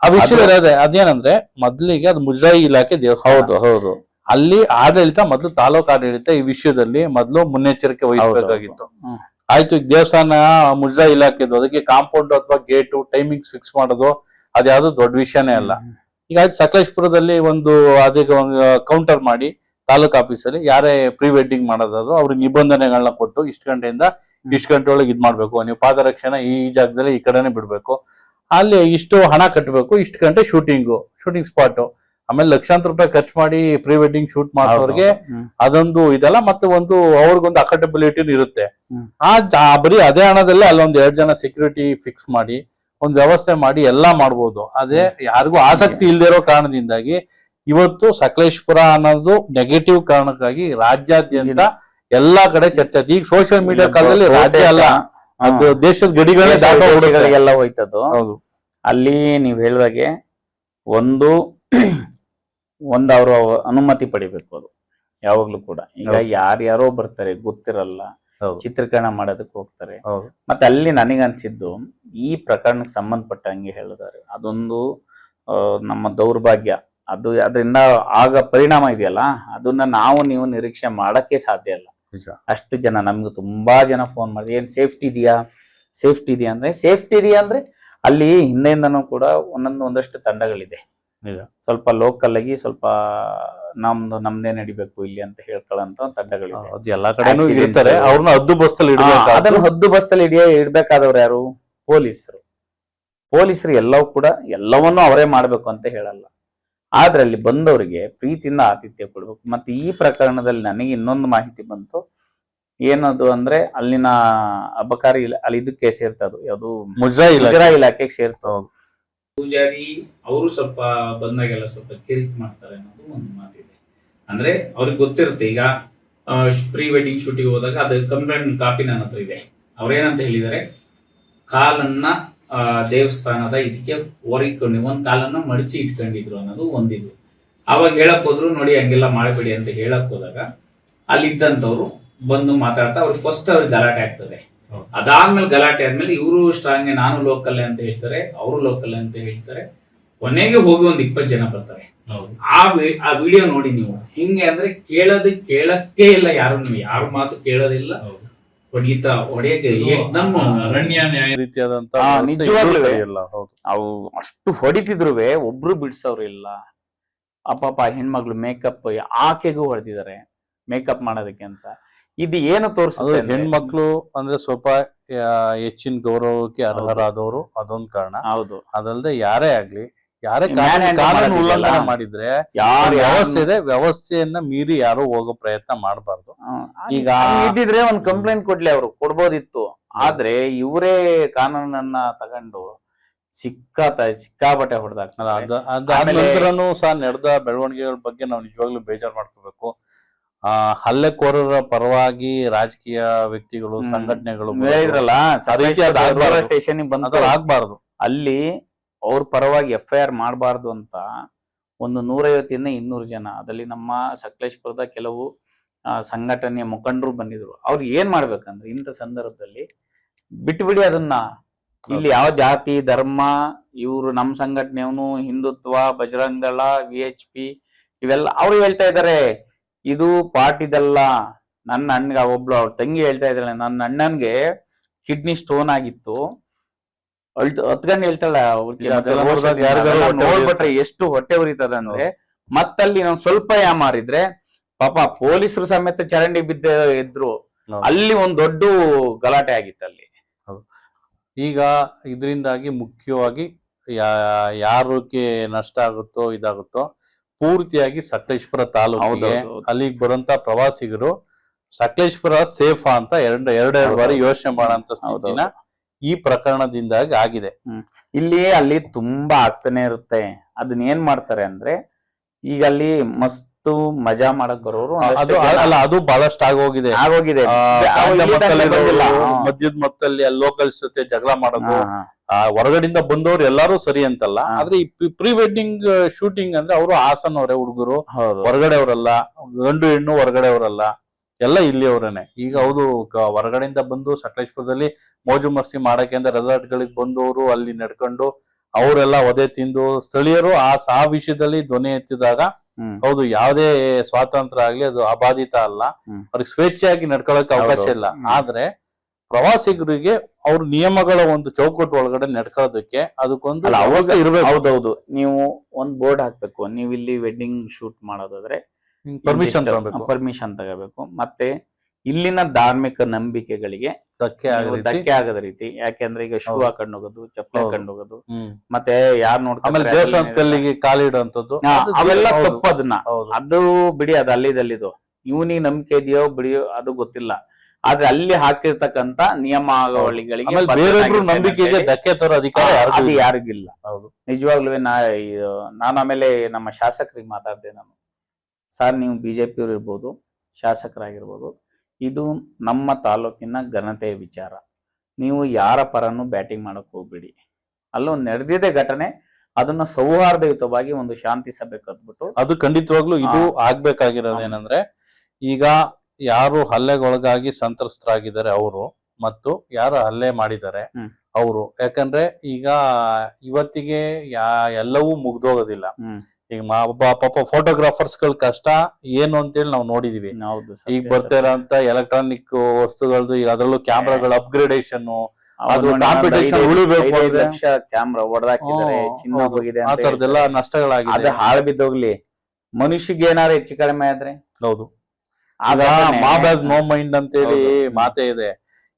ಆ ವಿಷಯ ಅದೇನಂದ್ರೆ, ಮೊದ್ಲಿಗೆ ಅದು ಮುಜರಾಯಿ ಇಲಾಖೆ ದೇವಸ್ಥಾನ. ಹೌದು. ಅಲ್ಲಿ ಆಡಳಿತ ಮೊದಲು ತಾಲೂಕು ಆಡಳಿತ ಈ ವಿಷಯದಲ್ಲಿ ಮೊದಲು ಮುನ್ನೆಚ್ಚರಿಕೆ ವಹಿಸಬೇಕಾಗಿತ್ತು. ಆಯ್ತು, ಈಗ ದೇವಸ್ಥಾನ ಮುಜರಾಯಿ ಇಲಾಖೆದು, ಅದಕ್ಕೆ ಕಾಂಪೌಂಡ್ ಅಥವಾ ಗೇಟು ಟೈಮಿಂಗ್ಸ್ ಫಿಕ್ಸ್ ಮಾಡೋದು ಅದ್ಯಾವ್ದು ದೊಡ್ಡ ವಿಷಯನೇ ಅಲ್ಲ. ಈಗ ಆಯ್ತು, ಸಕಲೇಶಪುರದಲ್ಲಿ ಅದಕ್ಕೆ ಕೌಂಟರ್ ಮಾಡಿ ತಾಲೂಕ್ ಆಫೀಸಲ್ಲಿ ಯಾರೇ ಪ್ರೀ ವೆಡ್ಡಿಂಗ್ ಮಾಡೋದಾದ್ರು ಅವ್ರಿಗೆ ನಿಬಂಧನೆಗಳನ್ನ ಕೊಟ್ಟು ಇಷ್ಟು ಗಂಟೆಯಿಂದ ಇಷ್ಟು ಗಂಟೆ ಒಳಗೆ ಇದ್ ಮಾಡ್ಬೇಕು, ನೀವು ಪಾದರಕ್ಷೆನ ಈ ಜಾಗದಲ್ಲಿ ಈ ಕಡೆನೆ ಬಿಡ್ಬೇಕು, ಅಲ್ಲಿ ಇಷ್ಟು ಹಣ ಕಟ್ಟಬೇಕು, ಇಷ್ಟು ಗಂಟೆ ಶೂಟಿಂಗ್ ಸ್ಪಾಟ್, ಆಮೇಲೆ ಲಕ್ಷಾಂತರ ರೂಪಾಯಿ ಖರ್ಚು ಮಾಡಿ ಪ್ರೀ ವೆಡ್ಡಿಂಗ್ ಶೂಟ್ ಮಾಡೋರಿಗೆ ಅದೊಂದು ಇದೆಲ್ಲ. ಮತ್ತೆ ಅವ್ರಿಗೊಂದು ಅಕೌಂಟಬಿಲಿಟಿ ಇರುತ್ತೆ. ಬರೀ ಅದೇ ಹಣದಲ್ಲೇ ಅಲ್ಲೊಂದ್ 2 ಜನ ಸೆಕ್ಯೂರಿಟಿ ಫಿಕ್ಸ್ ಮಾಡಿ ಒಂದ್ ವ್ಯವಸ್ಥೆ ಮಾಡಿ ಎಲ್ಲಾ ಮಾಡ್ಬೋದು. ಅದೇ ಯಾರಿಗೂ ಆಸಕ್ತಿ ಇಲ್ದೇ ಇರೋ ಕಾರಣದಿಂದಾಗಿ ಇವತ್ತು ಸಕಲೇಶಪುರ ಅನ್ನೋದು ನೆಗೆಟಿವ್ ಕಾರಣಕ್ಕಾಗಿ ರಾಜ್ಯಾದ್ಯಂತ ಎಲ್ಲಾ ಕಡೆ ಚರ್ಚೆ. ಈಗ ಸೋಷಿಯಲ್ ಮೀಡಿಯಾ ಕಾಲದಲ್ಲಿ ರಾಜ್ಯ ಅಲ್ಲ, ಅದು ದೇಶದ ಗಡಿಗಳೆಲ್ಲ ಹೋಯ್ತದ್ದು. ಅಲ್ಲಿ ನೀವ್ ಹೇಳಿದಾಗೆ ಒಂದು ಅವ್ರ ಅನುಮತಿ ಪಡಿಬೇಕು. ಅದು ಯಾವಾಗ್ಲೂ ಕೂಡ ಈಗ ಯಾರ್ಯಾರೋ ಬರ್ತಾರೆ, ಗೊತ್ತಿರಲ್ಲ, ಚಿತ್ರೀಕರಣ ಮಾಡೋದಕ್ಕೆ ಹೋಗ್ತಾರೆ. ಮತ್ತೆ ಅಲ್ಲಿ ನನಗನ್ಸಿದ್ದು ಈ ಪ್ರಕರಣಕ್ಕೆ ಸಂಬಂಧಪಟ್ಟಂಗೆ ಹೇಳಿದಾರೆ, ಅದೊಂದು ನಮ್ಮ ದೌರ್ಭಾಗ್ಯ. ಅದರಿಂದ ಆಗ ಪರಿಣಾಮ ಇದೆಯಲ್ಲ, ಅದನ್ನ ನೀವು ನಿರೀಕ್ಷೆ ಮಾಡಕ್ಕೆ ಸಾಧ್ಯ ಇಲ್ಲ. ಅಷ್ಟು ಜನ, ನಮ್ಗೆ ತುಂಬಾ ಜನ ಫೋನ್ ಮಾಡಿ ಏನ್ ಸೇಫ್ಟಿ ಇದೆಯಾ ಅಂದ್ರೆ ಅಲ್ಲಿ ಹಿಂದೆಯಿಂದನೂ ಕೂಡ ಒಂದಷ್ಟು ತಂಡಗಳಿದೆ. ನಿಜ. ಸ್ವಲ್ಪ ಲೋಕಲ್ ಆಗಿ ಸ್ವಲ್ಪ ನಮ್ದೇ ನಡಿಬೇಕು ಇಲ್ಲಿ ಅಂತ ಹೇಳ್ಕೊಳ್ಳೋಂತ ತಂಡಗಳಿದೆ. ಅದು ಎಲ್ಲಾ ಕಡೆನೂ Accident. ಇರ್ತಾರೆ, ಅವ್ರನ್ನ ಹದ್ದು ಬಸ್ತಲ್ಲಿ ಅದನ್ನ ಹದ್ದು ಬಸ್ತಲ್ಲಿ ಇಡ್ಬೇಕಾದವ್ರು ಯಾರು? ಪೊಲೀಸರು ಎಲ್ಲವೂ ಕೂಡ ಎಲ್ಲವನ್ನೂ ಅವರೇ ಮಾಡ್ಬೇಕು ಅಂತ ಹೇಳಲ್ಲ. ಆದ್ರೆ ಅಲ್ಲಿ ಬಂದವರಿಗೆ ಪ್ರೀತಿಯಿಂದ ಆತಿಥ್ಯ ಕೊಡ್ಬೇಕು. ಮತ್ತೆ ಈ ಪ್ರಕರಣದಲ್ಲಿ ನನಗೆ ಇನ್ನೊಂದು ಮಾಹಿತಿ ಬಂತು. ಏನದು ಅಂದ್ರೆ ಅಲ್ಲಿನ ಅಬಕಾರಿ ಅಲ್ಲಿ ಇದಕ್ಕೆ ಸೇರ್ತದು, ಯಾವುದು ಮುಜರಾ ಇಲಾಖೆಗೆ ಸೇರ್ತದೆ. ಪೂಜಾರಿ ಅವರು ಸ್ವಲ್ಪ ಬಂದಾಗೆಲ್ಲ ಸ್ವಲ್ಪ ಕಿರಿಕ್ ಮಾಡ್ತಾರೆ ಅನ್ನೋದು ಒಂದು ಮಾತಿದೆ. ಅಂದ್ರೆ ಅವ್ರಿಗೆ ಗೊತ್ತಿರುತ್ತೆ, ಈಗ ಪ್ರೀ ವೆಡ್ಡಿಂಗ್ ಶೂಟಿಂಗ್ ಹೋದಾಗ ಅದು ಕಂಪ್ಲೇಂಟ್ ಕಾಪಿ ನನ್ನ ಹತ್ರ ಇದೆ. ಅವ್ರೇನಂತ ಹೇಳಿದ್ದಾರೆ, ಕಾಲನ್ನ ದೇವಸ್ಥಾನದ ಇದಕ್ಕೆ ಹೊರಿಕೊಂಡು ಒಂದ್ ಕಾಲನ್ನ ಮಡಚಿ ಇಟ್ಕೊಂಡಿದ್ರು ಅನ್ನೋದು ಒಂದಿದು. ಅವಾಗ ಹೇಳಕ್ ಹೋದ್ರು, ನೋಡಿ ಹಂಗೆಲ್ಲ ಮಾಡಬೇಡಿ ಅಂತ ಹೇಳಕ್ ಹೋದಾಗ ಅಲ್ಲಿದ್ದಂತವ್ರು ಬಂದು ಮಾತಾಡ್ತಾ ಅವ್ರಿಗೆ ಫಸ್ಟ್ ಅವ್ರಿಗೆ ಗಲಾಟೆ ಆಗ್ತದೆ. ಅದಾದ್ಮೇಲೆ ಗಲಾಟೆ ಆದ್ಮೇಲೆ ಇವರು ಸ್ಟ್ರಾಂಗ್ ನಾನು ಲೋಕಲ್ ಅಂತ ಹೇಳ್ತಾರೆ, ಅವರು ಲೋಕಲ್ ಅಂತ ಹೇಳ್ತಾರೆ. ಕೊನೆಗೆ ಹೋಗಿ ಒಂದ್ 20 ಜನ ಬರ್ತಾರೆ. ಆ ವಿಡಿಯೋ ನೋಡಿ ನೀವು. ಹಿಂಗೆ ಅಂದ್ರೆ ಕೇಳಕ್ಕೆ ಇಲ್ಲ, ಯಾರು ಮಾತು ಕೇಳೋದಿಲ್ಲ. ಹೊಡೆಯಕ್ಕೆ ನಮ್ಮ ಅರಣ್ಯ ನ್ಯಾಯ ರೀತಿಯಾದಂತ ನಿಜವಾಗ್ಲೂ ಅವು ಅಷ್ಟು ಹೊಡಿತಿದ್ರು ಒಬ್ರು ಬಿಡ್ಸವ್ರು ಇಲ್ಲ. ಅಪ್ಪಾಪ ಹೆಣ್ಮಕ್ಳು ಮೇಕಪ್ ಆಕೆಗೂ ಹೊಡೆದಿದ್ದಾರೆ ಮೇಕಪ್ ಮಾಡೋದಕ್ಕೆ ಅಂತ. ಇದು ಏನು ತೋರಿಸುತ್ತೆ? ಹೆಣ್ಮಕ್ಳು ಅಂದ್ರೆ ಸ್ವಲ್ಪ ಹೆಚ್ಚಿನ ಗೌರವಕ್ಕೆ ಅರ್ಹರಾದವರು ಅದೊಂದು ಕಾರಣ. ಹೌದು. ಅದಲ್ಲದೆ ಯಾರೇ ಆಗ್ಲಿ, ಯಾರೇ ಕಾನೂನು ಉಲ್ಲಂಘನೆ ಮಾಡಿದ್ರೆ ವ್ಯವಸ್ಥೆ ಇದೆ, ವ್ಯವಸ್ಥೆಯನ್ನ ಮೀರಿ ಯಾರು ಹೋಗೋ ಪ್ರಯತ್ನ ಮಾಡಬಾರ್ದು. ಈಗ ಇದ್ದಿದ್ರೆ ಒಂದ್ ಕಂಪ್ಲೇಂಟ್ ಕೊಡ್ಲಿ, ಅವ್ರು ಕೊಡ್ಬೋದಿತ್ತು. ಆದ್ರೆ ಇವರೇ ಕಾನೂನನ್ನ ತಗೊಂಡು ಸಿಕ್ಕಾಪಟ್ಟೆ ಹೊಡೆದಾಗ್ತದೆ. ಅದಾದ್ಮೇಲೂ ಸಹ ನಡೆದ ಬೆಳವಣಿಗೆಗಳ ಬಗ್ಗೆ ನಾವು ನಿಜವಾಗ್ಲೂ ಬೇಜಾರು ಮಾಡ್ಕೋಬೇಕು. ಹಲ್ಲೆಕೋರರ ಪರವಾಗಿ ರಾಜಕೀಯ ವ್ಯಕ್ತಿಗಳು, ಸಂಘಟನೆಗಳು ಸ್ಟೇಷನ್ ಆಗ್ಬಾರ್ದು. ಅಲ್ಲಿ ಅವ್ರ ಪರವಾಗಿ FIR ಮಾಡಬಾರ್ದು ಅಂತ ಒಂದು 150 ಇಂದ 200 ಜನ, ಅದಲ್ಲಿ ನಮ್ಮ ಸಕಲೇಶಪುರದ ಕೆಲವು ಸಂಘಟನೆಯ ಮುಖಂಡರು ಬಂದಿದ್ರು. ಅವ್ರು ಏನ್ ಮಾಡ್ಬೇಕಂದ್ರೆ ಇಂಥ ಸಂದರ್ಭದಲ್ಲಿ ಬಿಟ್ಬಿಡಿ ಅದನ್ನ. ಇಲ್ಲಿ ಯಾವ ಜಾತಿ ಧರ್ಮ, ಇವ್ರು ನಮ್ಮ ಸಂಘಟನೆಯವನು, ಹಿಂದುತ್ವ, ಬಜರಂಗದಳ, VHP ಇವೆಲ್ಲ ಅವ್ರು ಹೇಳ್ತಾ ಇದಾರೆ. ಇದು ಪಾರ್ಟಿದಲ್ಲ. ನನ್ನ ಅಣ್ಣಗ ಒಬ್ಳು ಅವ್ರ ತಂಗಿ ಹೇಳ್ತಾ ಇದ್ದಾಳೆ, ನನ್ನ ಅಣ್ಣನ್ಗೆ ಕಿಡ್ನಿ ಸ್ಟೋನ್ ಆಗಿತ್ತು. ಹತ್ಕೊಂಡು ಹೇಳ್ತಾಳ, ನೋಡ್ಬಿಟ್ರೆ ಎಷ್ಟು ಹೊಟ್ಟೆ ಉರಿತದ ಅಂದ್ರೆ. ಮತ್ತಲ್ಲಿ ನಾವು ಸ್ವಲ್ಪ ಯಾಮಾರಿದ್ರೆ ಪಾಪ ಪೊಲೀಸರು ಸಮೇತ ಚರಂಡಿ ಬಿದ್ದ ಇದ್ರು. ಅಲ್ಲಿ ಒಂದ್ ದೊಡ್ಡ ಗಲಾಟೆ ಆಗಿತ್ತು ಅಲ್ಲಿ. ಈಗ ಇದರಿಂದಾಗಿ ಮುಖ್ಯವಾಗಿ ಯಾರಿಗೆ ನಷ್ಟ ಆಗುತ್ತೋ ಇದಾಗುತ್ತೋ ಪೂರ್ತಿಯಾಗಿ ಸಕಲೇಶಪುರ ತಾಲೂಕಿಗೆ ಅಲ್ಲಿಗೆ ಬರುವಂತ ಪ್ರವಾಸಿಗರು ಸಕಲೇಶಪುರ ಸೇಫಾ ಅಂತ ಎರಡು ಬಾರಿ ಯೋಚನೆ ಮಾಡೋಂತ ಸ್ಥಿತಿನ ಈ ಪ್ರಕರಣದಿಂದಾಗಿ ಆಗಿದೆ. ಅಲ್ಲಿ ತುಂಬಾ ಆಗ್ತಾನೆ ಇರುತ್ತೆ. ಅದನ್ನ ಏನ್ ಮಾಡ್ತಾರೆ ಅಂದ್ರೆ, ಈಗ ಅಲ್ಲಿ ಮಸ್ತು ಮಜಾ ಮಾಡಕ್ ಬರೋರು ಅದು ಬಹಳಷ್ಟು ಆಗೋಗಿದೆ. ಮದ್ಯದ ಮೊತ್ತಲ್ಲಿ ಲೋಕಲ್ಸ್ ಜೊತೆ ಜಗಳ ಮಾಡೋದು, ಹೊರಗಡೆಯಿಂದ ಬಂದವರು ಎಲ್ಲಾರು ಸರಿ ಅಂತಲ್ಲ. ಆದ್ರೆ ಈ ಪ್ರೀ ವೆಡ್ಡಿಂಗ್ ಶೂಟಿಂಗ್ ಅಂದ್ರೆ ಅವರು ಹಾಸನವರೇ ಹುಡುಗರು, ಹೊರಗಡೆ ಅವರಲ್ಲ, ಗಂಡು ಹೆಣ್ಣು ಹೊರಗಡೆ ಅವರಲ್ಲ, ಎಲ್ಲ ಇಲ್ಲಿ ಅವರೇನೆ. ಈಗ ಹೌದು, ಹೊರಗಡೆಯಿಂದ ಬಂದು ಸಕಲೇಶಪುರದಲ್ಲಿ ಮೋಜು ಮಸ್ತಿ ಮಾಡಕ್ಕೆ ಅಂತ ರೆಸಾರ್ಟ್ ಗಳಿಗೆ ಬಂದವರು ಅಲ್ಲಿ ನಡ್ಕೊಂಡು ಅವರೆಲ್ಲ ಒದೆ ತಿಂದು ಸ್ಥಳೀಯರು ಆ ವಿಷಯದಲ್ಲಿ ಧ್ವನಿ ಎತ್ತಿದಾಗ ಹೌದು, ಯಾವುದೇ ಸ್ವಾತಂತ್ರ್ಯ ಆಗ್ಲಿ ಅದು ಅಬಾಧಿತ ಅಲ್ಲ, ಅವ್ರಿಗೆ ಸ್ವೇಚ್ಛೆಯಾಗಿ ನಡ್ಕೊಳಕ್ ಅವಕಾಶ ಇಲ್ಲ. ಆದ್ರೆ ಪ್ರವಾಸಿಗರಿಗೆ ಅವ್ರ ನಿಯಮಗಳ ಒಂದು ಚೌಕಟ್ಟು ಒಳಗಡೆ ನಡ್ಕೊಳ್ಳೋದಕ್ಕೆ ಅದಕ್ಕೊಂದು ಅವಸ್ಥೆ ಇರ್ಬೇಕು. ಹೌದೌದು. ನೀವು ಒಂದ್ ಬೋರ್ಡ್ ಹಾಕ್ಬೇಕು, ನೀವು ಇಲ್ಲಿ ವೆಡ್ಡಿಂಗ್ ಶೂಟ್ ಮಾಡೋದಾದ್ರೆ ಪರ್ಮಿಷನ್ ತಗೋಬೇಕು. ಮತ್ತೆ ಇಲ್ಲಿನ ಧಾರ್ಮಿಕ ನಂಬಿಕೆಗಳಿಗೆ ಧಕ್ಕೆ ಆಗದ ರೀತಿ. ಯಾಕೆಂದ್ರೆ ಈಗ ಶೂ ಹಾಕೊಂಡ್ ಹೋಗೋದು, ಚಪ್ಪಲಿ ಹಾಕೊಂಡ್ ಹೋಗೋದು, ಮತ್ತೆ ಯಾರು ನೋಡ್ತಾರೆ ದೇವಸ್ಥಾನದಲ್ಲಿ ಕಾಲಿಡುವಂತದ್ದು ಅವೆಲ್ಲ ತಪ್ಪು. ಅದನ್ನ ಅದು ಬಿಡಿ, ಅದು ಅಲ್ಲಿದು ಇವನಿಗೆ ನಂಬಿಕೆ ಇದೆಯೋ ಬಿಡಿಯೋ ಅದು ಗೊತ್ತಿಲ್ಲ. ಆದ್ರೆ ಅಲ್ಲಿ ಹಾಕಿರ್ತಕ್ಕಂತ ನಿಯಮಾವಳಿಗಳಿಗೆ ನಂಬಿಕೆಗೆ ಧಕ್ಕೆ ತರೋ ಅಧಿಕಾರ ಅದು ಯಾರಿಗಿಲ್ಲ. ನಿಜವಾಗ್ಲೂ ನಾನು ಆಮೇಲೆ ನಮ್ಮ ಶಾಸಕರಿಗೆ ಮಾತಾಡ್ದೆ. ನಾನು, ಸರ್, ನೀವು BJP ಅವ್ರು ಇರ್ಬೋದು, ಶಾಸಕರಾಗಿರ್ಬೋದು, ಇದು ನಮ್ಮ ತಾಲೂಕಿನ ಘನತೆಯ ವಿಚಾರ. ನೀವು ಯಾರ ಪರನು ಬ್ಯಾಟಿಂಗ್ ಮಾಡಕ್ ಹೋಗ್ಬಿಡಿ. ಅಲ್ಲೊಂದು ನಡೆದಿದೆ ಘಟನೆ, ಅದನ್ನ ಸೌಹಾರ್ದಯುತವಾಗಿ ಒಂದು ಶಾಂತಿ ಸಭೆ ಕಟ್ಬಿಟ್ಟು ಅದು ಖಂಡಿತವಾಗ್ಲೂ ಇದು ಆಗ್ಬೇಕಾಗಿರೋದೇನಂದ್ರೆ, ಈಗ ಯಾರು ಹಲ್ಲೆಗೊಳಗಾಗಿ ಸಂತ್ರಸ್ತರಾಗಿದ್ದಾರೆ ಅವರು ಮತ್ತು ಯಾರು ಹಲ್ಲೆ ಮಾಡಿದ್ದಾರೆ ಅವರು. ಯಾಕಂದ್ರೆ ಈಗ ಇವತ್ತಿಗೆ ಎಲ್ಲವೂ ಮುಗ್ದೋಗೋದಿಲ್ಲ. ಈಗ ಪಾಪ ಫೋಟೋಗ್ರಾಫರ್ಸ್ ಗಳ ಕಷ್ಟ ಏನು ಅಂತೇಳಿ ನಾವು ನೋಡಿದೀವಿ. ಈಗ ಬರ್ತಾ ಇರೋಂತ ಎಲೆಕ್ಟ್ರಾನಿಕ್ ವಸ್ತುಗಳದ್ದು, ಈಗ ಅದರಲ್ಲೂ ಕ್ಯಾಮ್ರಾಗಳ ಅಪ್ಗ್ರೇಡೇಷನ್, ಅದು competition ಉಳಿಬೇಕು ಅಂದ್ರೆ ಲಕ್ಷ ಕ್ಯಾಮ್ರಾ ಹೊಡೆದಾಕಿದ್ದಾರೆ, ಚಿನ್ನ ಹೋಗಿದೆ ಆ ಅಂತ ತರದೆಲ್ಲ ಹೇಳ್ತಾರೆ. ನಷ್ಟಗಳಾಗಿದೆ. ಅದು ಹಾಳು ಬಿದ್ದೋಗ್ಲಿ, ಮನುಷ್ಯಗೆ ಏನಾರು ಹೆಚ್ಚು ಕಡಿಮೆ ಆದ್ರೆ ಹೌದು, ಆ ಘಟನೆ- ಮಾಬ್ ಹ್ಯಾಸ್ ನೋ ಮೈಂಡ್ ಅಂತೇಳಿ ಹೌದು. ಮಾತೇ ಇದೆ.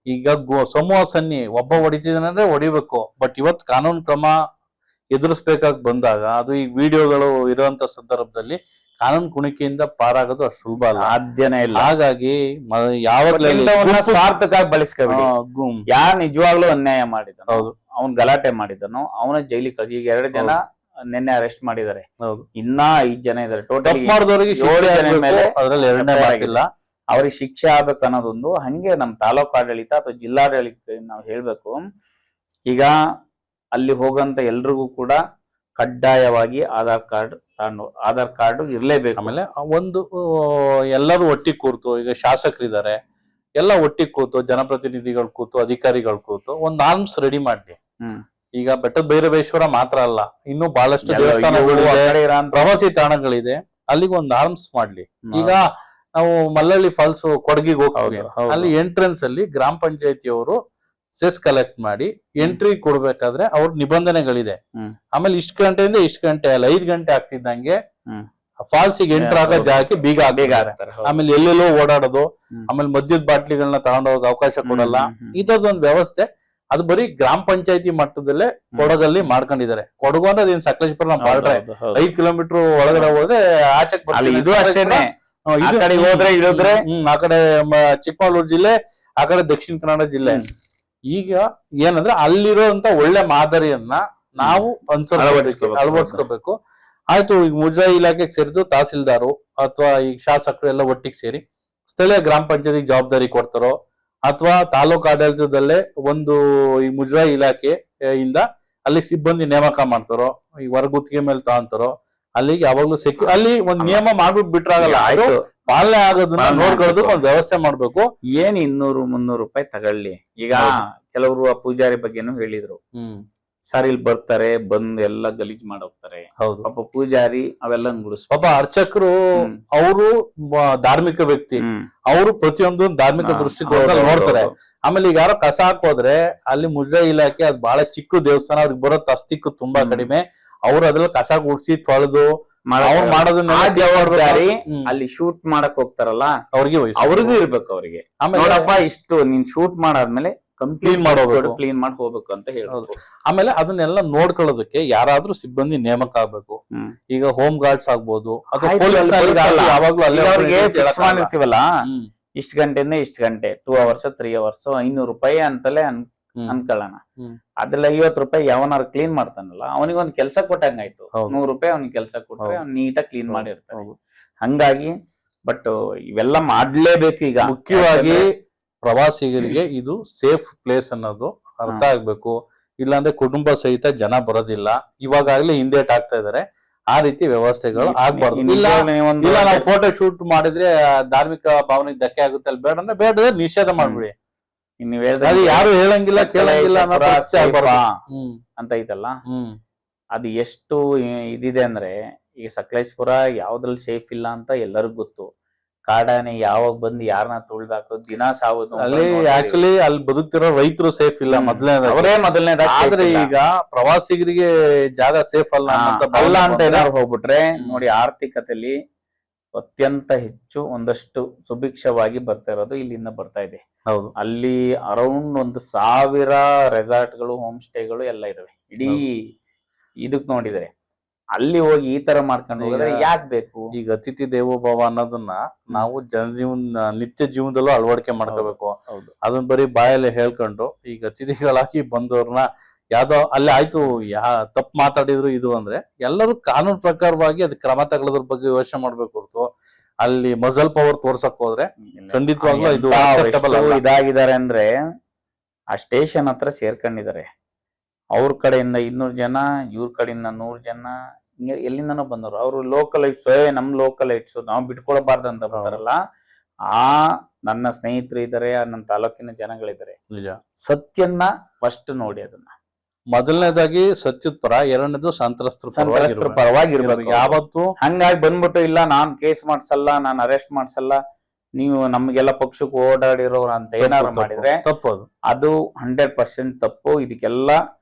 ಈಗ ಸಮೂಹ ಸನ್ನಿ ಒಬ್ಬ ಹೊಡಿತಿದ್ದಾನಂದ್ರೆ ಹೊಡಿಬೇಕು, ಬಟ್ ಇವತ್ತು ಕಾನೂನು ಕ್ರಮ ಎದುರಿಸ್ಬೇಕಾಗಿ ಬಂದಾಗ ಅದು ಈ ವಿಡಿಯೋಗಳು ಇರುವಂತ ಸಂದರ್ಭದಲ್ಲಿ ಕಾನೂನು ಕುಣಿಕೆಯಿಂದ ಪಾರಾಗೋದು ಅಷ್ಟು ಸುಲಭ ಅಲ್ಲ, ಸಾಧ್ಯನೇ ಇಲ್ಲ. ಹಾಗಾಗಿ ಯಾವಾಗ್ಲೂ ಇಂಥವನ್ನ ಸ್ವಾರ್ಥಕ್ಕಾಗಿ ಬಳಸ್ಕೋಬೇಡಿ. ಗುಂಪು ಯಾರು ನಿಜವಾಗ್ಲೂ ಅನ್ಯಾಯ ಮಾಡಿದನು, ಹೌದು ಅವ್ನ್ ಗಲಾಟೆ ಮಾಡಿದನು, ಅವನ ಜೈಲಿಗೆ ಕಳ್ಸಿ. ಈಗ 2 ಜನ ನಿನ್ನೆ ಅರೆಸ್ಟ್ ಮಾಡಿದ್ದಾರೆ, ಹೌದು. ಇನ್ನ 5 ಜನ ಇದಾರೆ. ಟೋಟಲ್ ತಪ್ಪು ಮಾಡಿದವರಿಗೆ 7 ಜನ ಮೇಲೆ ಅದ್ರಲ್ಲಿ ಎರಡನೇ FIR ಮಾತಿಲ್ಲ. ಅವ್ರಿಗೆ ಶಿಕ್ಷೆ ಆಗ್ಬೇಕು ಅನ್ನೋದೊಂದು. ಹಂಗೆ ನಮ್ ತಾಲೂಕು ಆಡಳಿತ ಅಥವಾ ಜಿಲ್ಲಾಡಳಿತ ನಾವು ಹೇಳ್ಬೇಕು, ಈಗ ಅಲ್ಲಿ ಹೋಗಂತ ಎಲ್ರಿಗೂ ಕೂಡ ಕಡ್ಡಾಯವಾಗಿ ಆಧಾರ್ ಕಾರ್ಡ್ ಇರ್ಲೇಬೇಕು. ಆಮೇಲೆ ಒಂದು ಎಲ್ಲರೂ ಒಟ್ಟಿಗೆ ಕೂರ್ತು, ಈಗ ಶಾಸಕರಿದ್ದಾರೆ, ಎಲ್ಲ ಒಟ್ಟಿಗೆ ಕೂತು, ಜನಪ್ರತಿನಿಧಿಗಳು ಕೂತು, ಅಧಿಕಾರಿಗಳು ಕೂತು ಒಂದು ಆರ್ಮ್ಸ್ ರೆಡಿ ಮಾಡ್ಲಿ. ಈಗ ಬೆಟ್ಟದ ಭೈರವೇಶ್ವರ ಮಾತ್ರ ಅಲ್ಲ, ಇನ್ನು ಬಹಳಷ್ಟು ದೇವಸ್ಥಾನಗಳಿದೆ, ಪ್ರವಾಸಿ ತಾಣಗಳಿದೆ, ಅಲ್ಲಿಗೆ ಒಂದು ಆರ್ಮ್ಸ್ ಮಾಡ್ಲಿ. ಈಗ ನಾವು ಮಲ್ಲಳ್ಳಿ ಫಾಲ್ಸ್ ಕೊಡಗಿಗೆ ಹೋಗ್ತೀವಿ, ಅಲ್ಲಿ ಎಂಟ್ರೆನ್ಸ್ ಅಲ್ಲಿ ಗ್ರಾಮ ಪಂಚಾಯತಿಯವರು ಸೆಸ್ ಕಲೆಕ್ಟ್ ಮಾಡಿ ಎಂಟ್ರಿ ಕೊಡ್ಬೇಕಾದ್ರೆ ಅವ್ರ ನಿಬಂಧನೆಗಳಿದೆ. ಆಮೇಲೆ ಇಷ್ಟು ಗಂಟೆಯಿಂದ ಇಷ್ಟು ಗಂಟೆ ಅಲ್ಲ, 5 ಗಂಟೆ ಆಗ್ತಿದ್ದಂಗೆ ಫಾಲ್ಸಿಗೆ ಎಂಟರ್ ಆಗೋ ಜಾಗಕ್ಕೆ ಬೀಗ ಹಾಕ್ತಾರೆ. ಆಮೇಲೆ ಎಲ್ಲೆಲ್ಲೋ ಓಡಾಡೋದು, ಆಮೇಲೆ ಮದ್ಯದ ಬಾಟ್ಲಿಗಳನ್ನ ತಗೊಂಡೋಗೋ ಅವಕಾಶ ಕೊಡಲ್ಲ. ಇದೊಂದು ವ್ಯವಸ್ಥೆ ಅದು ಬರೀ ಗ್ರಾಮ ಪಂಚಾಯತಿ ಮಟ್ಟದಲ್ಲೇ ಕೊಡಗಲ್ಲಿ ಮಾಡ್ಕೊಂಡಿದ್ದಾರೆ. ಕೊಡಗು ಅಂದ್ರೆ ಅದೇನ್ ಸಕಲೇಶ್ಪುರ ನಮ್ಮ ಬಾರ್ಡ್ರೆ, 5 ಕಿಲೋಮೀಟರ್ ಒಳಗಡೆ ಹೋದ್ರೆ ಆಚೆಕ್ ಬರ್ತೀವಿ. ಇದು ಅಷ್ಟೇನೆ, ಹೋದ್ರೆ ಇಳಿದ್ರೆ ಆ ಕಡೆ ಚಿಕ್ಕಮಗಳೂರು ಜಿಲ್ಲೆ, ಆ ಕಡೆ ದಕ್ಷಿಣ ಕನ್ನಡ ಜಿಲ್ಲೆ. ಈಗ ಏನಂದ್ರೆ ಅಲ್ಲಿರುವಂತ ಒಳ್ಳೆ ಮಾದರಿಯನ್ನ ನಾವು ಅಳವಡಿಸ್ಕೋಬೇಕು. ಆಯ್ತು, ಈಗ ಮುಜರಾಯಿ ಇಲಾಖೆಗೆ ಸೇರಿದ್ದು ತಹಸೀಲ್ದಾರು ಅಥವಾ ಈಗ ಶಾಸಕರು ಎಲ್ಲ ಒಟ್ಟಿಗೆ ಸೇರಿ ಸ್ಥಳೀಯ ಗ್ರಾಮ ಪಂಚಾಯತಿ ಜವಾಬ್ದಾರಿ ಕೊಡ್ತಾರೋ, ಅಥವಾ ತಾಲೂಕು ಆಡಳಿತದಲ್ಲೇ ಒಂದು ಈ ಮುಜರಾಯಿ ಇಲಾಖೆ ಇಂದ ಅಲ್ಲಿ ಸಿಬ್ಬಂದಿ ನೇಮಕ ಮಾಡ್ತಾರೋ, ಈ ಹೊರಗುತ್ತಿಗೆ ಮೇಲೆ ತಗೊಂತಾರೋ, ಅಲ್ಲಿಗೆ ಯಾವಾಗ್ಲೂ ಅಲ್ಲಿ ಒಂದ್ ನಿಯಮ ಮಾಡ್ಬಿಟ್ಟು ಬಿಟ್ರಾಗಲ್ಲ, ಪಾಲನೆ ಆಗೋದನ್ನ ನೋಡ್ಕೊಳ್ಳೋದಕ್ಕೆ ಒಂದು ವ್ಯವಸ್ಥೆ ಮಾಡ್ಬೇಕು. ಏನ್ 200-300 ರೂಪಾಯಿ ತಗೊಳ್ಳಿ. ಈಗ ಕೆಲವರು ಆ ಪೂಜಾರಿ ಬಗ್ಗೆನೂ ಹೇಳಿದ್ರು, ಸರ್ ಇಲ್ಲಿ ಬರ್ತಾರೆ, ಬಂದು ಎಲ್ಲ ಗಲೀಜ್ ಮಾಡೋಗ್ತಾರೆ. ಹೌದು, ಪಾಪ ಪೂಜಾರಿ ಅವೆಲ್ಲ ಗುಡಿಸ್. ಪಾಪ ಅರ್ಚಕರು ಅವರು ಧಾರ್ಮಿಕ ವ್ಯಕ್ತಿ, ಅವರು ಪ್ರತಿಯೊಂದು ಧಾರ್ಮಿಕ ದೃಷ್ಟಿಕೋನದಲ್ಲಿ ನೋಡ್ತಾರೆ. ಆಮೇಲೆ ಈಗ ಯಾರೋ ಕಸ ಹಾಕೋದ್ರೆ ಅಲ್ಲಿ ಮುಜರಾಯಿ ಇಲಾಖೆ ಅದು ಬಹಳ ಚಿಕ್ಕ ದೇವಸ್ಥಾನ, ಅವ್ರಿಗೆ ಬರೋ ತಸ್ತಿಕ್ಕು ತುಂಬಾ ಕಡಿಮೆ. ಅವ್ರು ಅದ್ರಲ್ಲಿ ಕಸ ಗುಡ್ಸಿ ತೊಳೆದು ಅವ್ರು ಮಾಡೋದನ್ನ ಜವಾಬ್ದಾರಿ ಅಲ್ಲಿ ಶೂಟ್ ಮಾಡಕ್ ಹೋಗ್ತಾರಲ್ಲ ಅವ್ರಿಗೂ ಇರ್ಬೇಕು. ಅವ್ರಿಗೆ ನೋಡಪ್ಪ ಇಷ್ಟು ನೀನ್ ಶೂಟ್ ಮಾಡಾದ್ಮೇಲೆ ಕ್ಲೀನ್ ಕ್ಲೀನ್ ಮಾಡಿ ಹೋಗ್ಬೇಕು ಅಂತ ಹೇಳ್ಬೋದು. ಆಮೇಲೆ ಅದನ್ನೆಲ್ಲ ನೋಡ್ಕೊಳ್ಳೋದಕ್ಕೆ ಯಾರಾದ್ರೂ ಸಿಬ್ಬಂದಿ ನೇಮಕ ಆಗ್ಬೇಕು. ಈಗ ಹೋಮ್ ಗಾರ್ಡ್ಸ್ ಆಗ್ಬೋದು, ಯಾವಾಗ್ಲೂ ಅವ್ರಿಗೆ ಫಿಕ್ಸ್ ಮಾಡಿರ್ತೀವಲ್ಲ, ಇಷ್ಟ ಗಂಟೆಯಿಂದ ಇಷ್ಟ ಗಂಟೆ, 2 hours 3 hours 500 ರೂಪಾಯಿ ಅಂತಲೇ ಅನ್ಕೊಳ್ಳೋಣ. ಅದ್ರಲ್ಲಿ 50 ರೂಪಾಯಿ ಯಾವನಾರು ಕ್ಲೀನ್ ಮಾಡ್ತಾನಲ್ಲ ಅವನಿಗೊಂದ್ ಕೆಲ್ಸ ಕೊಟ್ಟಂಗಾಯ್ತು. 100 ರೂಪಾಯಿ ಅವ್ನಿಗೆ ಕೆಲ್ಸ ಕೊಟ್ರೆ ಅವ್ನು ನೀಟಾಗಿ ಕ್ಲೀನ್ ಮಾಡಿರ್ತಾನೆ. ಹಂಗಾಗಿ ಬಟ್ ಇವೆಲ್ಲ ಮಾಡ್ಲೇಬೇಕು. ಈಗ ಮುಖ್ಯವಾಗಿ ಪ್ರವಾಸಿಗರಿಗೆ ಇದು ಸೇಫ್ ಪ್ಲೇಸ್ ಅನ್ನೋದು ಅರ್ಥ ಆಗ್ಬೇಕು. ಇಲ್ಲಾಂದ್ರೆ ಕುಟುಂಬ ಸಹಿತ ಜನ ಬರೋದಿಲ್ಲ. ಇವಾಗಲೇ ಹಿಂದೇಟ್ ಆಗ್ತಾ ಇದಾರೆ. ಆ ರೀತಿ ವ್ಯವಸ್ಥೆಗಳು ಆಗ್ಬಾರ್ದು. ಇಲ್ಲ ನಾವು ಫೋಟೋ ಶೂಟ್ ಮಾಡಿದ್ರೆ ಧಾರ್ಮಿಕ ಭಾವನೆಗೆ ಧಕ್ಕೆ ಆಗುತ್ತೆ ಅಲ್ಲಿ ಬೇಡ ಅಂದ್ರೆ ಬೇಡ, ನಿಷೇಧ ಮಾಡ್ಬಿಡಿ. ಯಾರು ಹೇಳಂಗಿಲ್ಲ ಕೇಳಂಗಿಲ್ಲ ಅಂತ ಐತಲ್ಲ, ಅದು ಎಷ್ಟು ಇದಿದೆ ಅಂದ್ರೆ ಈಗ ಸಕಲೇಶ್ಪುರ ಯಾವ್ದ್ರಲ್ಲಿ ಸೇಫ್ ಇಲ್ಲ ಅಂತ ಎಲ್ಲರಿಗೂ ಗೊತ್ತು. ಕಾಡಾನೆ ಯಾವಾಗ ಬಂದು ಯಾರನ್ನ ತುಳಿದಾಕೋ ದಿನ ಸಾವುದು. ಅಲ್ಲಿ ಆಕ್ಚುಲಿ ಅಲ್ಲಿ ಬದುಕ್ತಿರೋ ರೈತರು ಸೇಫ್ ಇಲ್ಲ ಮೊದಲನೇದಾಗಿ. ಆದ್ರೆ ಈಗ ಪ್ರವಾಸಿಗರಿಗೆ ಜಾಗ ಸೇಫ್ ಅಲ್ಲ ಅಂತ ಏನಾದ್ರು ಹೋಗ್ಬಿಟ್ರೆ ನೋಡಿ, ಆರ್ಥಿಕತೆಯಲ್ಲಿ ಅತ್ಯಂತ ಹೆಚ್ಚು ಒಂದಷ್ಟು ಸುಭಿಕ್ಷವಾಗಿ ಬರ್ತಾ ಇರೋದು ಇಲ್ಲಿಂದ ಬರ್ತಾ ಇದೆ. ಹೌದು, ಅಲ್ಲಿ ಅರೌಂಡ್ 1000 ರೆಸಾರ್ಟ್ಗಳು, ಹೋಮ್ ಸ್ಟೇಗಳು ಎಲ್ಲ ಇದಾವೆ ಇಡೀ ಇದಕ್ ನೋಡಿದ್ರೆ. ಅಲ್ಲಿ ಹೋಗಿ ಈ ತರ ಮಾಡ್ಕೊಂಡು ಹೋದ್ರೆ ಯಾಕೆ ಬೇಕು? ಈಗ ಅತಿಥಿ ದೇವೋಭವ ಅನ್ನೋದನ್ನ ನಾವು ನಿತ್ಯ ಜೀವನದಲ್ಲೂ ಅಳವಡಿಕೆ ಮಾಡ್ಕೋಬೇಕು. ಅದನ್ನ ಬರೀ ಬಾಯಲ್ಲಿ ಹೇಳ್ಕೊಂಡು ಈಗ ಅತಿಥಿಗಳಾಗಿ ಬಂದವ್ರನ್ನ ಯಾವ್ದೋ ಅಲ್ಲಿ ಆಯ್ತು ತಪ್ಪು ಮಾತಾಡಿದ್ರು ಇದು ಅಂದ್ರೆ ಎಲ್ಲರೂ ಕಾನೂನು ಪ್ರಕಾರವಾಗಿ ಅದ್ ಕ್ರಮ ತಗೊಳ್ಳೋದ್ರ ಬಗ್ಗೆ ಯೋಚನೆ ಮಾಡ್ಬೇಕು ಹೊರತು ಅಲ್ಲಿ ಮಸಲ್ ಪವರ್ ತೋರ್ಸಕ್ ಹೋದ್ರೆ ಖಂಡಿತವಾಗ್ಲೂ ಇದು ಇದಾಗಿದ್ದಾರೆ. ಅಂದ್ರೆ ಆ ಸ್ಟೇಷನ್ ಹತ್ರ ಸೇರ್ಕೊಂಡಿದ್ದಾರೆ. ಅವ್ರ ಕಡೆಯಿಂದ 200 ಜನ, ಇವ್ರ ಕಡೆಯಿಂದ 100 ಜನ, ಎಲ್ಲಿಂದನೋ ಬಂದವರು. ಅವ್ರು ಲೋಕಲೈಟ್ಸ್, ನಮ್ ಲೋಕಲೈಟ್ಸ್ ನಾವು ಬಿಟ್ಕೊಳ್ಬಾರ್ದು ಅಂತ ಬರ್ತಾರಲ್ಲ. ನನ್ನ ಸ್ನೇಹಿತರು ಇದಾರೆ, ನನ್ನ ತಾಲೂಕಿನ ಜನಗಳಿದ್ದಾರೆ. ನಿಜ, ಸತ್ಯನ್ನ ಫಸ್ಟ್ ನೋಡಿ. ಅದನ್ನ ಮೊದಲನೇದಾಗಿ ಸತ್ಯದ ಪರ, ಎರಡನೇದು ಸಂತ್ರಸ್ತರ ಪರವಾಗಿರ್ಬೇಕು ಯಾವತ್ತು. ಹಂಗಾಗಿ ಬಂದ್ಬಿಟ್ಟು ಇಲ್ಲ ನಾನ್ ಕೇಸ್ ಮಾಡ್ಸಲ್ಲ, ನಾನ್ ಅರೆಸ್ಟ್ ಮಾಡ್ಸಲ್ಲ, ನೀವು ನಮ್ಗೆಲ್ಲ ಪಕ್ಷಕ್ಕೆ ಓಡಾಡಿರೋರು ಅಂತ ಏನಾದ್ರು ಮಾಡಿದ್ರೆ ತಪ್ಪದು. ಅದು 100% ತಪ್ಪು. ಇದಕ್ಕೆಲ್ಲ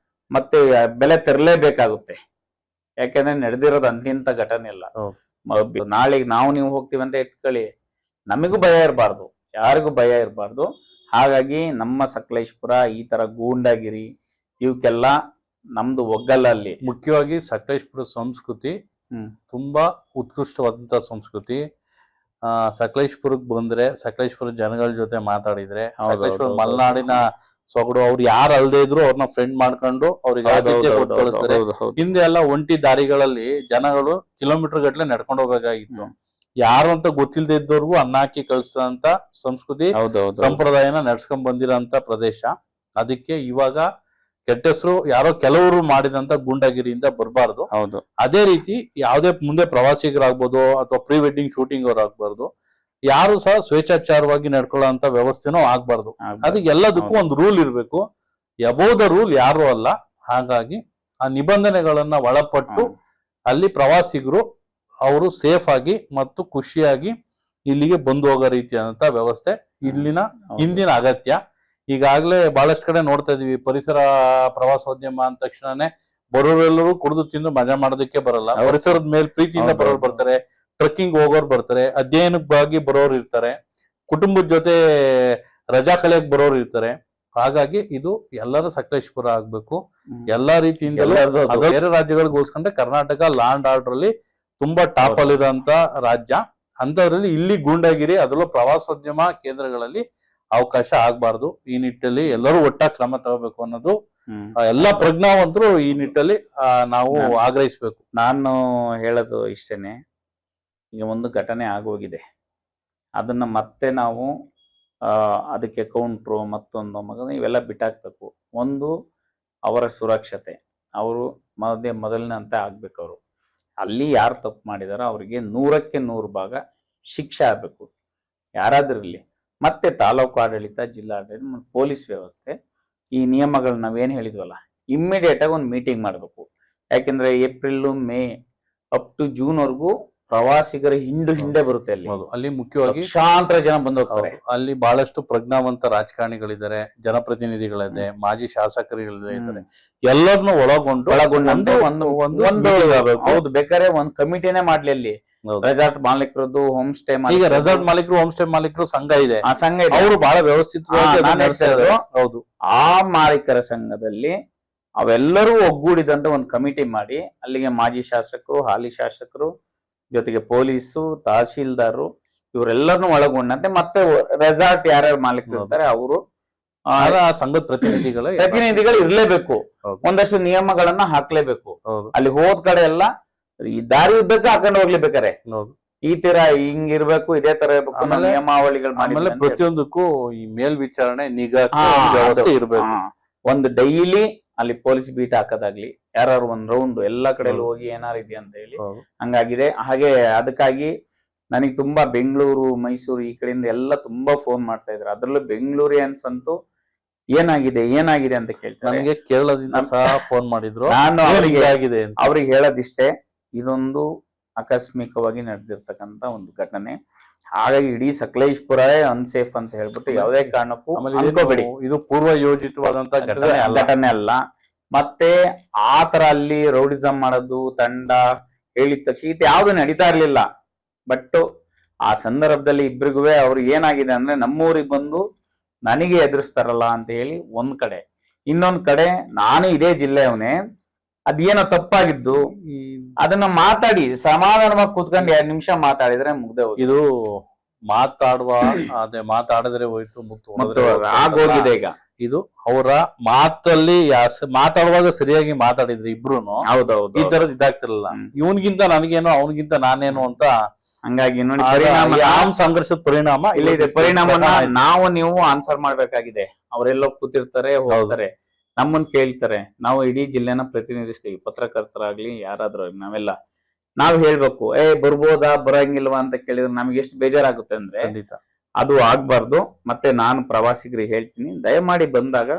ಮತ್ತೆ ಬೆಲೆ ತೆರಲೇಬೇಕಾಗುತ್ತೆ. ಯಾಕೆಂದ್ರೆ ನಡೆದಿರೋದು ಅಂತಿಂತ ಘಟನೆ ಇಲ್ಲ. ನಾಳೆಗೆ ನಾವು ನೀವು ಹೋಗ್ತೀವಿ ಅಂತ ಇಟ್ಕೊಳ್ಳಿ, ನಮಗೂ ಭಯ ಇರಬಾರ್ದು, ಯಾರಿಗೂ ಭಯ ಇರಬಾರ್ದು. ಹಾಗಾಗಿ ನಮ್ಮ ಸಕಲೇಶಪುರ ಈ ತರ ಗೂಂಡಾಗಿರಿ ಇವಕ್ಕೆಲ್ಲ ನಮ್ದು ಒಗ್ಗಲ್ಲ. ಅಲ್ಲಿ ಮುಖ್ಯವಾಗಿ ಸಕಲೇಶಪುರ ಸಂಸ್ಕೃತಿ ತುಂಬಾ ಉತ್ಕೃಷ್ಟವಾದಂತ ಸಂಸ್ಕೃತಿ. ಸಕಲೇಶಪುರಕ್ಕೆ ಬಂದ್ರೆ ಸಕಲೇಶಪುರ ಜನಗಳ ಜೊತೆ ಮಾತಾಡಿದ್ರೆ, ಸಕಲೇಶಪುರ ಮಲೆನಾಡಿನ ಸೊಗಡು, ಅವ್ರು ಯಾರು ಅಲ್ದೇ ಇದ್ರು ಅವ್ರನ್ನ ಫ್ರೆಂಡ್ ಮಾಡ್ಕೊಂಡು ಅವ್ರಿಗೆ ಆತಿಥ್ಯ ಕೊಟ್ಟು ಕಳಿಸ್ತಾರೆ. ಹಿಂದೆ ಎಲ್ಲ ಒಂಟಿ ದಾರಿಗಳಲ್ಲಿ ಜನಗಳು ಕಿಲೋಮೀಟರ್ ಗಟ್ಲೆ ನಡ್ಕೊಂಡು ಹೋಗ್ಬೇಕಾಗಿತ್ತು. ಯಾರು ಅಂತ ಗೊತ್ತಿಲ್ಲದೆ ಇದ್ದವ್ರಿಗೂ ಅನ್ನ ಹಾಕಿ ಕಳಿಸೋಂತ ಸಂಸ್ಕೃತಿ ಸಂಪ್ರದಾಯನ ನಡ್ಸ್ಕೊಂಡ್ ಬಂದಿರೋಂತ ಪ್ರದೇಶ. ಅದಕ್ಕೆ ಇವಾಗ ಕೆಟ್ಟ ಹೆಸರು ಯಾರೋ ಕೆಲವರು ಮಾಡಿದಂತ ಗೂಂಡಾಗಿರಿಯಿಂದ ಬರಬಾರ್ದು. ಅದೇ ರೀತಿ ಯಾವುದೇ ಮುಂದೆ ಪ್ರವಾಸಿಗರಾಗ್ಬೋದು ಅಥವಾ ಪ್ರೀ ವೆಡ್ಡಿಂಗ್ ಶೂಟಿಂಗ್ ಅವ್ರು ಆಗ್ಬಾರ್ದು, ಯಾರು ಸಹ ಸ್ವೇಚ್ಛಾಚಾರವಾಗಿ ನಡ್ಕೊಳ್ಳೋ ವ್ಯವಸ್ಥೆನೂ ಆಗ್ಬಾರ್ದು. ಅದಕ್ಕೆ ಎಲ್ಲದಕ್ಕೂ ಒಂದು ರೂಲ್ ಇರ್ಬೇಕು. ಎಬೌವ್ ದ ರೂಲ್ ಯಾರು ಅಲ್ಲ. ಹಾಗಾಗಿ ಆ ನಿಬಂಧನೆಗಳನ್ನ ಒಳಪಟ್ಟು ಅಲ್ಲಿ ಪ್ರವಾಸಿಗರು ಅವರು ಸೇಫ್ ಆಗಿ ಮತ್ತು ಖುಷಿಯಾಗಿ ಇಲ್ಲಿಗೆ ಬಂದು ಹೋಗೋ ರೀತಿಯಾದಂತ ವ್ಯವಸ್ಥೆ ಇಲ್ಲಿನ ಹಿಂದಿನ ಅಗತ್ಯ. ಈಗಾಗಲೇ ಬಹಳಷ್ಟು ಕಡೆ ನೋಡ್ತಾ ಇದೀವಿ, ಪರಿಸರ ಪ್ರವಾಸೋದ್ಯಮ ಅಂದ ತಕ್ಷಣನೇ ಬರೋರೆಲ್ಲರೂ ಕುಡಿದು ತಿಂದು ಮಜಾ ಮಾಡೋದಕ್ಕೆ ಬರಲ್ಲ. ಪರಿಸರದ ಮೇಲೆ ಪ್ರೀತಿಯಿಂದ ಬರೋರು ಬರ್ತಾರೆ, ಟ್ರೆಕ್ಕಿಂಗ್ ಹೋಗೋರು ಬರ್ತಾರೆ, ಅಧ್ಯಯನಕ್ಕಾಗಿ ಬರೋರು ಇರ್ತಾರೆ, ಕುಟುಂಬದ ಜೊತೆ ರಜಾ ಕಳೆಯಕ್ ಬರೋರು ಇರ್ತಾರೆ. ಹಾಗಾಗಿ ಇದು ಎಲ್ಲರ ಸಕಲೇಶಪುರ ಆಗ್ಬೇಕು ಎಲ್ಲಾ ರೀತಿಯಿಂದಲೂ. ಬೇರೆ ರಾಜ್ಯಗಳಿಗೆ ಹೋಲಿಸ್ಕೊಂಡ್ರೆ ಕರ್ನಾಟಕ ಲ್ಯಾಂಡ್ ಆರ್ಡರ್ ಅಲ್ಲಿ ತುಂಬಾ ಟಾಪ್ ಅಲ್ಲಿರೋಂತ ರಾಜ್ಯ. ಅಂತದ್ರಲ್ಲಿ ಇಲ್ಲಿ ಗೂಂಡಾಗಿರಿ ಅದರಲ್ಲೂ ಪ್ರವಾಸೋದ್ಯಮ ಕೇಂದ್ರಗಳಲ್ಲಿ ಅವಕಾಶ ಆಗ್ಬಾರ್ದು. ಈ ನಿಟ್ಟಲ್ಲಿ ಎಲ್ಲರೂ ಒಟ್ಟಾಗಿ ಕ್ರಮ ತಗೋಬೇಕು ಅನ್ನೋದು ಎಲ್ಲಾ ಪ್ರಜ್ಞಾವಂತರು ಈ ನಿಟ್ಟಲ್ಲಿ ನಾವು ಆಗ್ರಹಿಸ್ಬೇಕು. ನಾನು ಹೇಳೋದು ಇಷ್ಟೇನೆ, ಈಗ ಒಂದು ಘಟನೆ ಆಗೋಗಿದೆ, ಅದನ್ನ ಮತ್ತೆ ನಾವು ಅದಕ್ಕೆ ಕೌಂಟ್ರು ಮತ್ತೊಂದು ಮಗ ಇವೆಲ್ಲ ಬಿಟ್ಟಾಕ್ಬೇಕು. ಒಂದು ಅವರ ಸುರಕ್ಷತೆ, ಅವರು ಮೊದಲನೇ ಅಂತ ಆಗ್ಬೇಕು. ಅವರು ಅಲ್ಲಿ ಯಾರು ತಪ್ಪು ಮಾಡಿದಾರೋ ಅವ್ರಿಗೆ 100ಕ್ಕೆ 100 ಭಾಗ ಶಿಕ್ಷೆ ಆಗ್ಬೇಕು ಯಾರಾದ್ರಲ್ಲಿ. ಮತ್ತೆ ತಾಲೂಕು ಆಡಳಿತ, ಜಿಲ್ಲಾಡಳಿತ, ಪೊಲೀಸ್ ವ್ಯವಸ್ಥೆ ಈ ನಿಯಮಗಳು ನಾವೇನು ಹೇಳಿದ್ವಲ್ಲ ಇಮ್ಮಿಡಿಯೇಟ್ ಆಗಿ ಒಂದು ಮೀಟಿಂಗ್ ಮಾಡಬೇಕು. ಯಾಕೆಂದ್ರೆ April, May up to June ವರೆಗೂ ಪ್ರವಾಸಿಗರ ಹಿಂದೆ ಬರುತ್ತೆ. ಅಲ್ಲಿ ಮುಖ್ಯವಾಗಿ ಲಕ್ಷಾಂತರ ಜನ ಬಂದು ಹೋಗ್ತಾರೆ. ಅಲ್ಲಿ ಬಹಳಷ್ಟು ಪ್ರಜ್ಞಾವಂತ ರಾಜಕಾರಣಿಗಳಿದ್ದಾರೆ, ಜನಪ್ರತಿನಿಧಿಗಳಿದೆ, ಮಾಜಿ ಶಾಸಕರುಗಳಿದ್ದಾರೆ. ಎಲ್ಲರನ್ನು ಒಳಗೊಂಡು ಹೌದು, ಬೇಕಾದ್ರೆ ಒಂದ್ ಕಮಿಟಿನೇ ಮಾಡ್ಲಿ. ಅಲ್ಲಿ ರೆಸಾರ್ಟ್ ಮಾಲೀಕರದ್ದು, ಹೋಮ್ ಸ್ಟೇ ಈಗ ರೆಸಾರ್ಟ್ ಮಾಲೀಕರು, ಹೋಮ್ ಸ್ಟೇ ಮಾಲೀಕರು ಸಂಘ ಇದೆ. ಆ ಸಂಘ ಅವರು ಬಹಳ ವ್ಯವಸ್ಥಿತವಾಗಿ ಹೌದು. ಆ ಮಾಲೀಕರ ಸಂಘದಲ್ಲಿ ಅವೆಲ್ಲರೂ ಒಗ್ಗೂಡಿದಂತ ಒಂದು ಕಮಿಟಿ ಮಾಡಿ ಅಲ್ಲಿಗೆ ಮಾಜಿ ಶಾಸಕರು, ಹಾಲಿ ಶಾಸಕರು ಜೊತೆಗೆ ಪೊಲೀಸು, ತಹಶೀಲ್ದಾರರು ಇವರೆಲ್ಲರನ್ನು ಒಳಗೊಂಡಂತೆ ಮತ್ತೆ ರೆಸಾರ್ಟ್ ಯಾರ್ಯಾರು ಮಾಲೀಕರು ಇರ್ತಾರೆ ಅವರು ಸಂಘದ ಪ್ರತಿನಿಧಿಗಳು ಇರ್ಲೇಬೇಕು. ಒಂದಷ್ಟು ನಿಯಮಗಳನ್ನ ಹಾಕ್ಲೇಬೇಕು. ಅಲ್ಲಿ ಹೋದ್ ಕಡೆ ಎಲ್ಲ ಈ ದಾರಿ ಉದ್ದಕ್ಕೆ ಹಾಕೊಂಡು ಹೋಗ್ಲೇಬೇಕಾರೆ ಈ ತರ ಹಿಂಗಿರ್ಬೇಕು, ಇದೇ ತರ ಇರ್ಬೇಕು ನಿಯಮಾವಳಿಗಳು ಮಾಡಿ. ಪ್ರತಿಯೊಂದಕ್ಕೂ ಈ ಮೇಲ್ವಿಚಾರಣೆ, ನಿಗಾ ವ್ಯವಸ್ಥೆ ಇರ್ಬೇಕು. ಒಂದು ಡೈಲಿ ಅಲ್ಲಿ ಪೊಲೀಸ್ ಬೀಟ್ ಹಾಕೋದಾಗ್ಲಿ, ಯಾರು ಒಂದ್ ರೌಂಡ್ ಎಲ್ಲಾ ಕಡೆ ಹೋಗಿ ಏನಾರು ಇದೆ ಅಂತ ಹೇಳಿ ಹಂಗಾಗಿದೆ. ಹಾಗೆ ಅದಕ್ಕಾಗಿ ನನಗೆ ತುಂಬಾ ಬೆಂಗಳೂರು, ಮೈಸೂರು ಈ ಕಡೆಯಿಂದ ಎಲ್ಲ ತುಂಬಾ ಫೋನ್ ಮಾಡ್ತಾ ಇದ್ರು. ಅದ್ರಲ್ಲೂ ಬೆಂಗಳೂರಿಯನ್ಸ್ ಅಂತೂ ಏನಾಗಿದೆ ಅಂತ ಕೇಳ್ತಾರೆ. ನನಗೆ ಕೇರಳದಿಂದ ಸಹ ಫೋನ್ ಮಾಡಿದ್ರು. ನಾನು ಅವ್ರಿಗೆ ಹೇಳೋದಿಷ್ಟೇ, ಇದೊಂದು ಆಕಸ್ಮಿಕವಾಗಿ ನಡೆದಿರ್ತಕ್ಕಂತ ಒಂದು ಘಟನೆ. ಹಾಗಾಗಿ ಇಡೀ ಸಕಲೇಶಪುರ ಅನ್ಸೇಫ್ ಅಂತ ಹೇಳ್ಬಿಟ್ಟು ಯಾವುದೇ ಕಾರಣಕ್ಕೂ ಅನ್ಕೋಬೇಡಿ. ಇದು ಪೂರ್ವ ಯೋಜಿತವಾದಂತ ಘಟನೆ ಅಲ್ಲ. ಮತ್ತೆ ಆ ತರ ಅಲ್ಲಿ ರೌಡಿಸಂ ಮಾಡೋದು, ತಂಡ ಹೇಳಿದ ತಕ್ಷಣ ಇದು ಯಾವ್ದು ನಡೀತಾ ಇರ್ಲಿಲ್ಲ. ಬಟ್ ಆ ಸಂದರ್ಭದಲ್ಲಿ ಇಬ್ರಿಗೂ ಅವ್ರಿಗೆ ಏನಾಗಿದೆ ಅಂದ್ರೆ ನಮ್ಮೂರಿಗೆ ಬಂದು ನನಗೆ ಎದುರಿಸ್ತಾರಲ್ಲ ಅಂತ ಹೇಳಿ ಒಂದ್ ಕಡೆ, ಇನ್ನೊಂದ್ ಕಡೆ ನಾನು ಇದೇ ಜಿಲ್ಲೆಯವನೇ, ಅದೇನೋ ತಪ್ಪಾಗಿದ್ದು ಅದನ್ನ ಮಾತಾಡಿ ಸಮಾಧಾನವಾಗಿ ಕೂತ್ಕೊಂಡು 2 ನಿಮಿಷ ಮಾತಾಡಿದ್ರೆ ಮುಗ್ದೆ ಹೋಗಿ. ಇದು ಮಾತಾಡಿದ್ರೆ ಹೋಯ್ತು ಆಗೋಗಿದೆ. ಈಗ ಇದು ಅವರ ಮಾತಲ್ಲಿ ಮಾತಾಡುವಾಗ ಸರಿಯಾಗಿ ಮಾತಾಡಿದ್ರೆ ಇಬ್ರುನು ಹೌದೌದು ಈ ತರದ್ ಇದಾಗ್ತಿರಲಿಲ್ಲ. ಇವನ್ಗಿಂತ ನನಗೇನು, ಅವನಿಗಿಂತ ನಾನೇನು ಅಂತ. ಹಂಗಾಗಿ ಸಂಘರ್ಷದ ಪರಿಣಾಮ ಇಲ್ಲಿದೆ. ಪರಿಣಾಮನ ನಾವು ನೀವು ಆನ್ಸರ್ ಮಾಡ್ಬೇಕಾಗಿದೆ. ಅವರೆಲ್ಲೋ ಕೂತಿರ್ತಾರೆ, ಹೋಗ್ತಾರೆ, ನಮ್ಮನ್ ಕೇಳ್ತಾರೆ. ನಾವು ಇಡೀ ಜಿಲ್ಲೆನ ಪ್ರತಿನಿಧಿಸ್ತೀವಿ, ಪತ್ರಕರ್ತರಾಗ್ಲಿ ಯಾರಾದ್ರೂ ನಾವ್ ಹೇಳ್ಬೇಕು, ಬರ್ಬೋದಾ ಬರಂಗಿಲ್ವಾ ಅಂತ ಕೇಳಿದ್ರೆ ನಮ್ಗೆ ಎಷ್ಟು ಬೇಜಾರಾಗುತ್ತೆ ಅಂದ್ರೆ ಅದು ಆಗ್ಬಾರ್ದು. ಮತ್ತೆ ನಾನು ಪ್ರವಾಸಿಗರಿಗೆ ಹೇಳ್ತೀನಿ, ದಯಮಾಡಿ ಬಂದಾಗ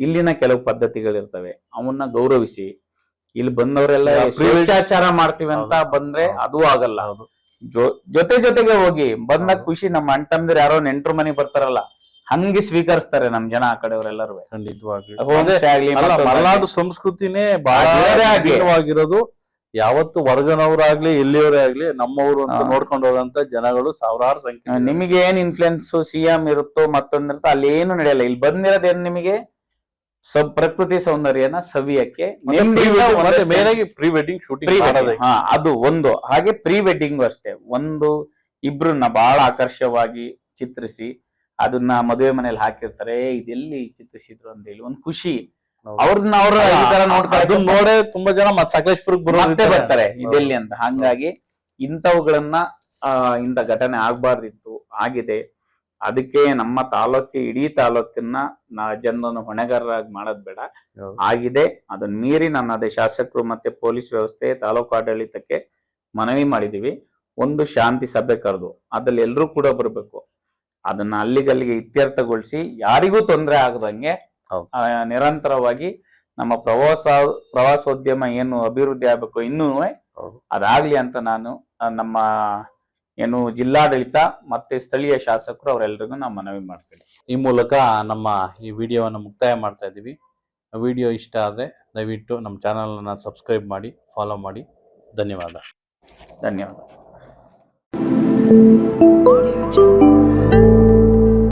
ಇಲ್ಲಿನ ಕೆಲವು ಪದ್ಧತಿಗಳಿರ್ತವೆ, ಅವನ್ನ ಗೌರವಿಸಿ. ಇಲ್ಲಿ ಬಂದವರೆಲ್ಲ ಸ್ವೇಚ್ಛಾಚಾರ ಮಾಡ್ತೀವಿ ಅಂತ ಬಂದ್ರೆ ಅದು ಆಗಲ್ಲ. ಜೊತೆಗೆ ಹೋಗಿ ಬಂದಾಗ ಹೌದು. ಖುಷಿ. ನಮ್ಮ ಅಣ್ಣ ತಮ್ಮದಿರು ಯಾರೋ ನೆಂಟ್ರು ಮನೆಗೆ ಬರ್ತಾರಲ್ಲ ಹಂಗೆ ಸ್ವೀಕರಿಸ್ತಾರೆ ನಮ್ ಜನ ಆ ಕಡೆಯವರೆಲ್ಲರೂ. ಖಂಡಿತವಾಗ್ಲಿ ಹೋಮ್ ಸ್ಟೇ ಆಗ್ಲಿ ಅಲ್ಲ, ಮತ್ತೊಂದಾಗ್ಲಿ. ಮಲೆನಾಡು ಸಂಸ್ಕೃತಿನೇ ಬಹಳ ಅದೇ ಹಾಗೆ. ಭಿನ್ನವಾಗಿರೋದು. ಯಾವತ್ತು ಹೊರಗನವರಾಗ್ಲಿ ಎಲ್ಲಿಯವರೇ ಆಗ್ಲಿ ನಮ್ಮವರು ಅಂತ ಹಾ. ನೋಡ್ಕೊಂಡು ಹೋದಂತ ಜನಗಳು ಸಾವಿರಾರು ಸಂಖ್ಯೆ. ನಿಮಗೆ ಏನ್ ಇನ್ಫ್ಲುಯೆನ್ಸ್ ಸಿಎಂ ಇರುತ್ತೋ ಮತ್ತೊಂದಿರುತ್ತೋ ಅಲ್ಲಿ ಏನು ನಡೆಯಲ್ಲ. ಇಲ್ಲಿ ಬಂದಿರೋದೇನು ನಿಮಗೆ ಪ್ರಕೃತಿ ಸೌಂದರ್ಯನ ಸವಿಯಕ್ಕೆ ಮೇನ್ ಆಗಿ ಪ್ರೀ ವೆಡ್ಡಿಂಗ್ ಶೂಟಿಂಗ್ ಮಾಡೋದೇ. ಅದು ಒಂದು. ಹಾಗೆ ಪ್ರೀ ವೆಡ್ಡಿಂಗು ಅಷ್ಟೇ, ಒಂದು ಇಬ್ರನ್ನ ಬಹಳ ಆಕರ್ಷವಾಗಿ ಚಿತ್ರಿಸಿ ಅದನ್ನ ಮದುವೆ ಮನೇಲಿ ಹಾಕಿರ್ತಾರೆ. ಇದೆಲ್ಲಿ ಚಿತ್ರಿಸಿದ್ರು ಅಂತ ಹೇಳಿ ಒಂದು ಖುಷಿ. ಅವ್ರನ್ನ ಅವ್ರ ಅದನ್ನ ನೋಡೇ ತುಂಬಾ ಜನ ಮತ್ತೆ ಸಕಲೇಶ್ಪುರಕ್ಕೆ ಮತ್ತೆ ಬರ್ತಾರೆ ಇದೆಲ್ಲಿ ಅಂತ. ಹಂಗಾಗಿ ಇಂಥವುಗಳನ್ನ ಇಂಥ ಘಟನೆ ಆಗ್ಬಾರ್ದಿತ್ತು, ಆಗಿದೆ. ಅದಕ್ಕೆ ನಮ್ಮ ಇಡೀ ತಾಲೂಕನ್ನ ಜನರನ್ನು ಹೊಣೆಗಾರರಾಗಿ ಮಾಡೋದ್ ಬೇಡ, ಆಗಿದೆ. ಅದನ್ನ ಮೀರಿ ನನ್ನ ಅದೇ ಶಾಸಕರು ಮತ್ತೆ ಪೊಲೀಸ್ ವ್ಯವಸ್ಥೆ ತಾಲೂಕು ಆಡಳಿತಕ್ಕೆ ಮನವಿ ಮಾಡಿದೀವಿ. ಒಂದು ಶಾಂತಿ ಸಭೆ ಕರೆದು ಅದ್ರಲ್ಲಿ ಎಲ್ರೂ ಕೂಡ ಬರ್ಬೇಕು. ಅದನ್ನ ಅಲ್ಲಿಗಲ್ಲಿಗೆ ಇತ್ಯರ್ಥಗೊಳಿಸಿ ಯಾರಿಗೂ ತೊಂದರೆ ಆಗದಂಗೆ ನಿರಂತರವಾಗಿ ನಮ್ಮ ಪ್ರವಾಸೋದ್ಯಮ ಏನು ಅಭಿವೃದ್ಧಿ ಆಗ್ಬೇಕು ಇನ್ನೂ ಅದಾಗ್ಲಿ ಅಂತ ನಾನು ನಮ್ಮ ಏನು ಜಿಲ್ಲಾಡಳಿತ ಮತ್ತೆ ಸ್ಥಳೀಯ ಶಾಸಕರು ಅವರೆಲ್ಲರಿಗೂ ನಾವು ಮನವಿ ಮಾಡ್ತೇವೆ. ಈ ಮೂಲಕ ನಮ್ಮ ಈ ವಿಡಿಯೋವನ್ನು ಮುಕ್ತಾಯ ಮಾಡ್ತಾ ಇದ್ದೀವಿ. ವಿಡಿಯೋ ಇಷ್ಟ ಆದರೆ ದಯವಿಟ್ಟು ನಮ್ಮ ಚಾನಲನ್ನು ಸಬ್ಸ್ಕ್ರೈಬ್ ಮಾಡಿ, ಫಾಲೋ ಮಾಡಿ. ಧನ್ಯವಾದ. ಧನ್ಯವಾದ.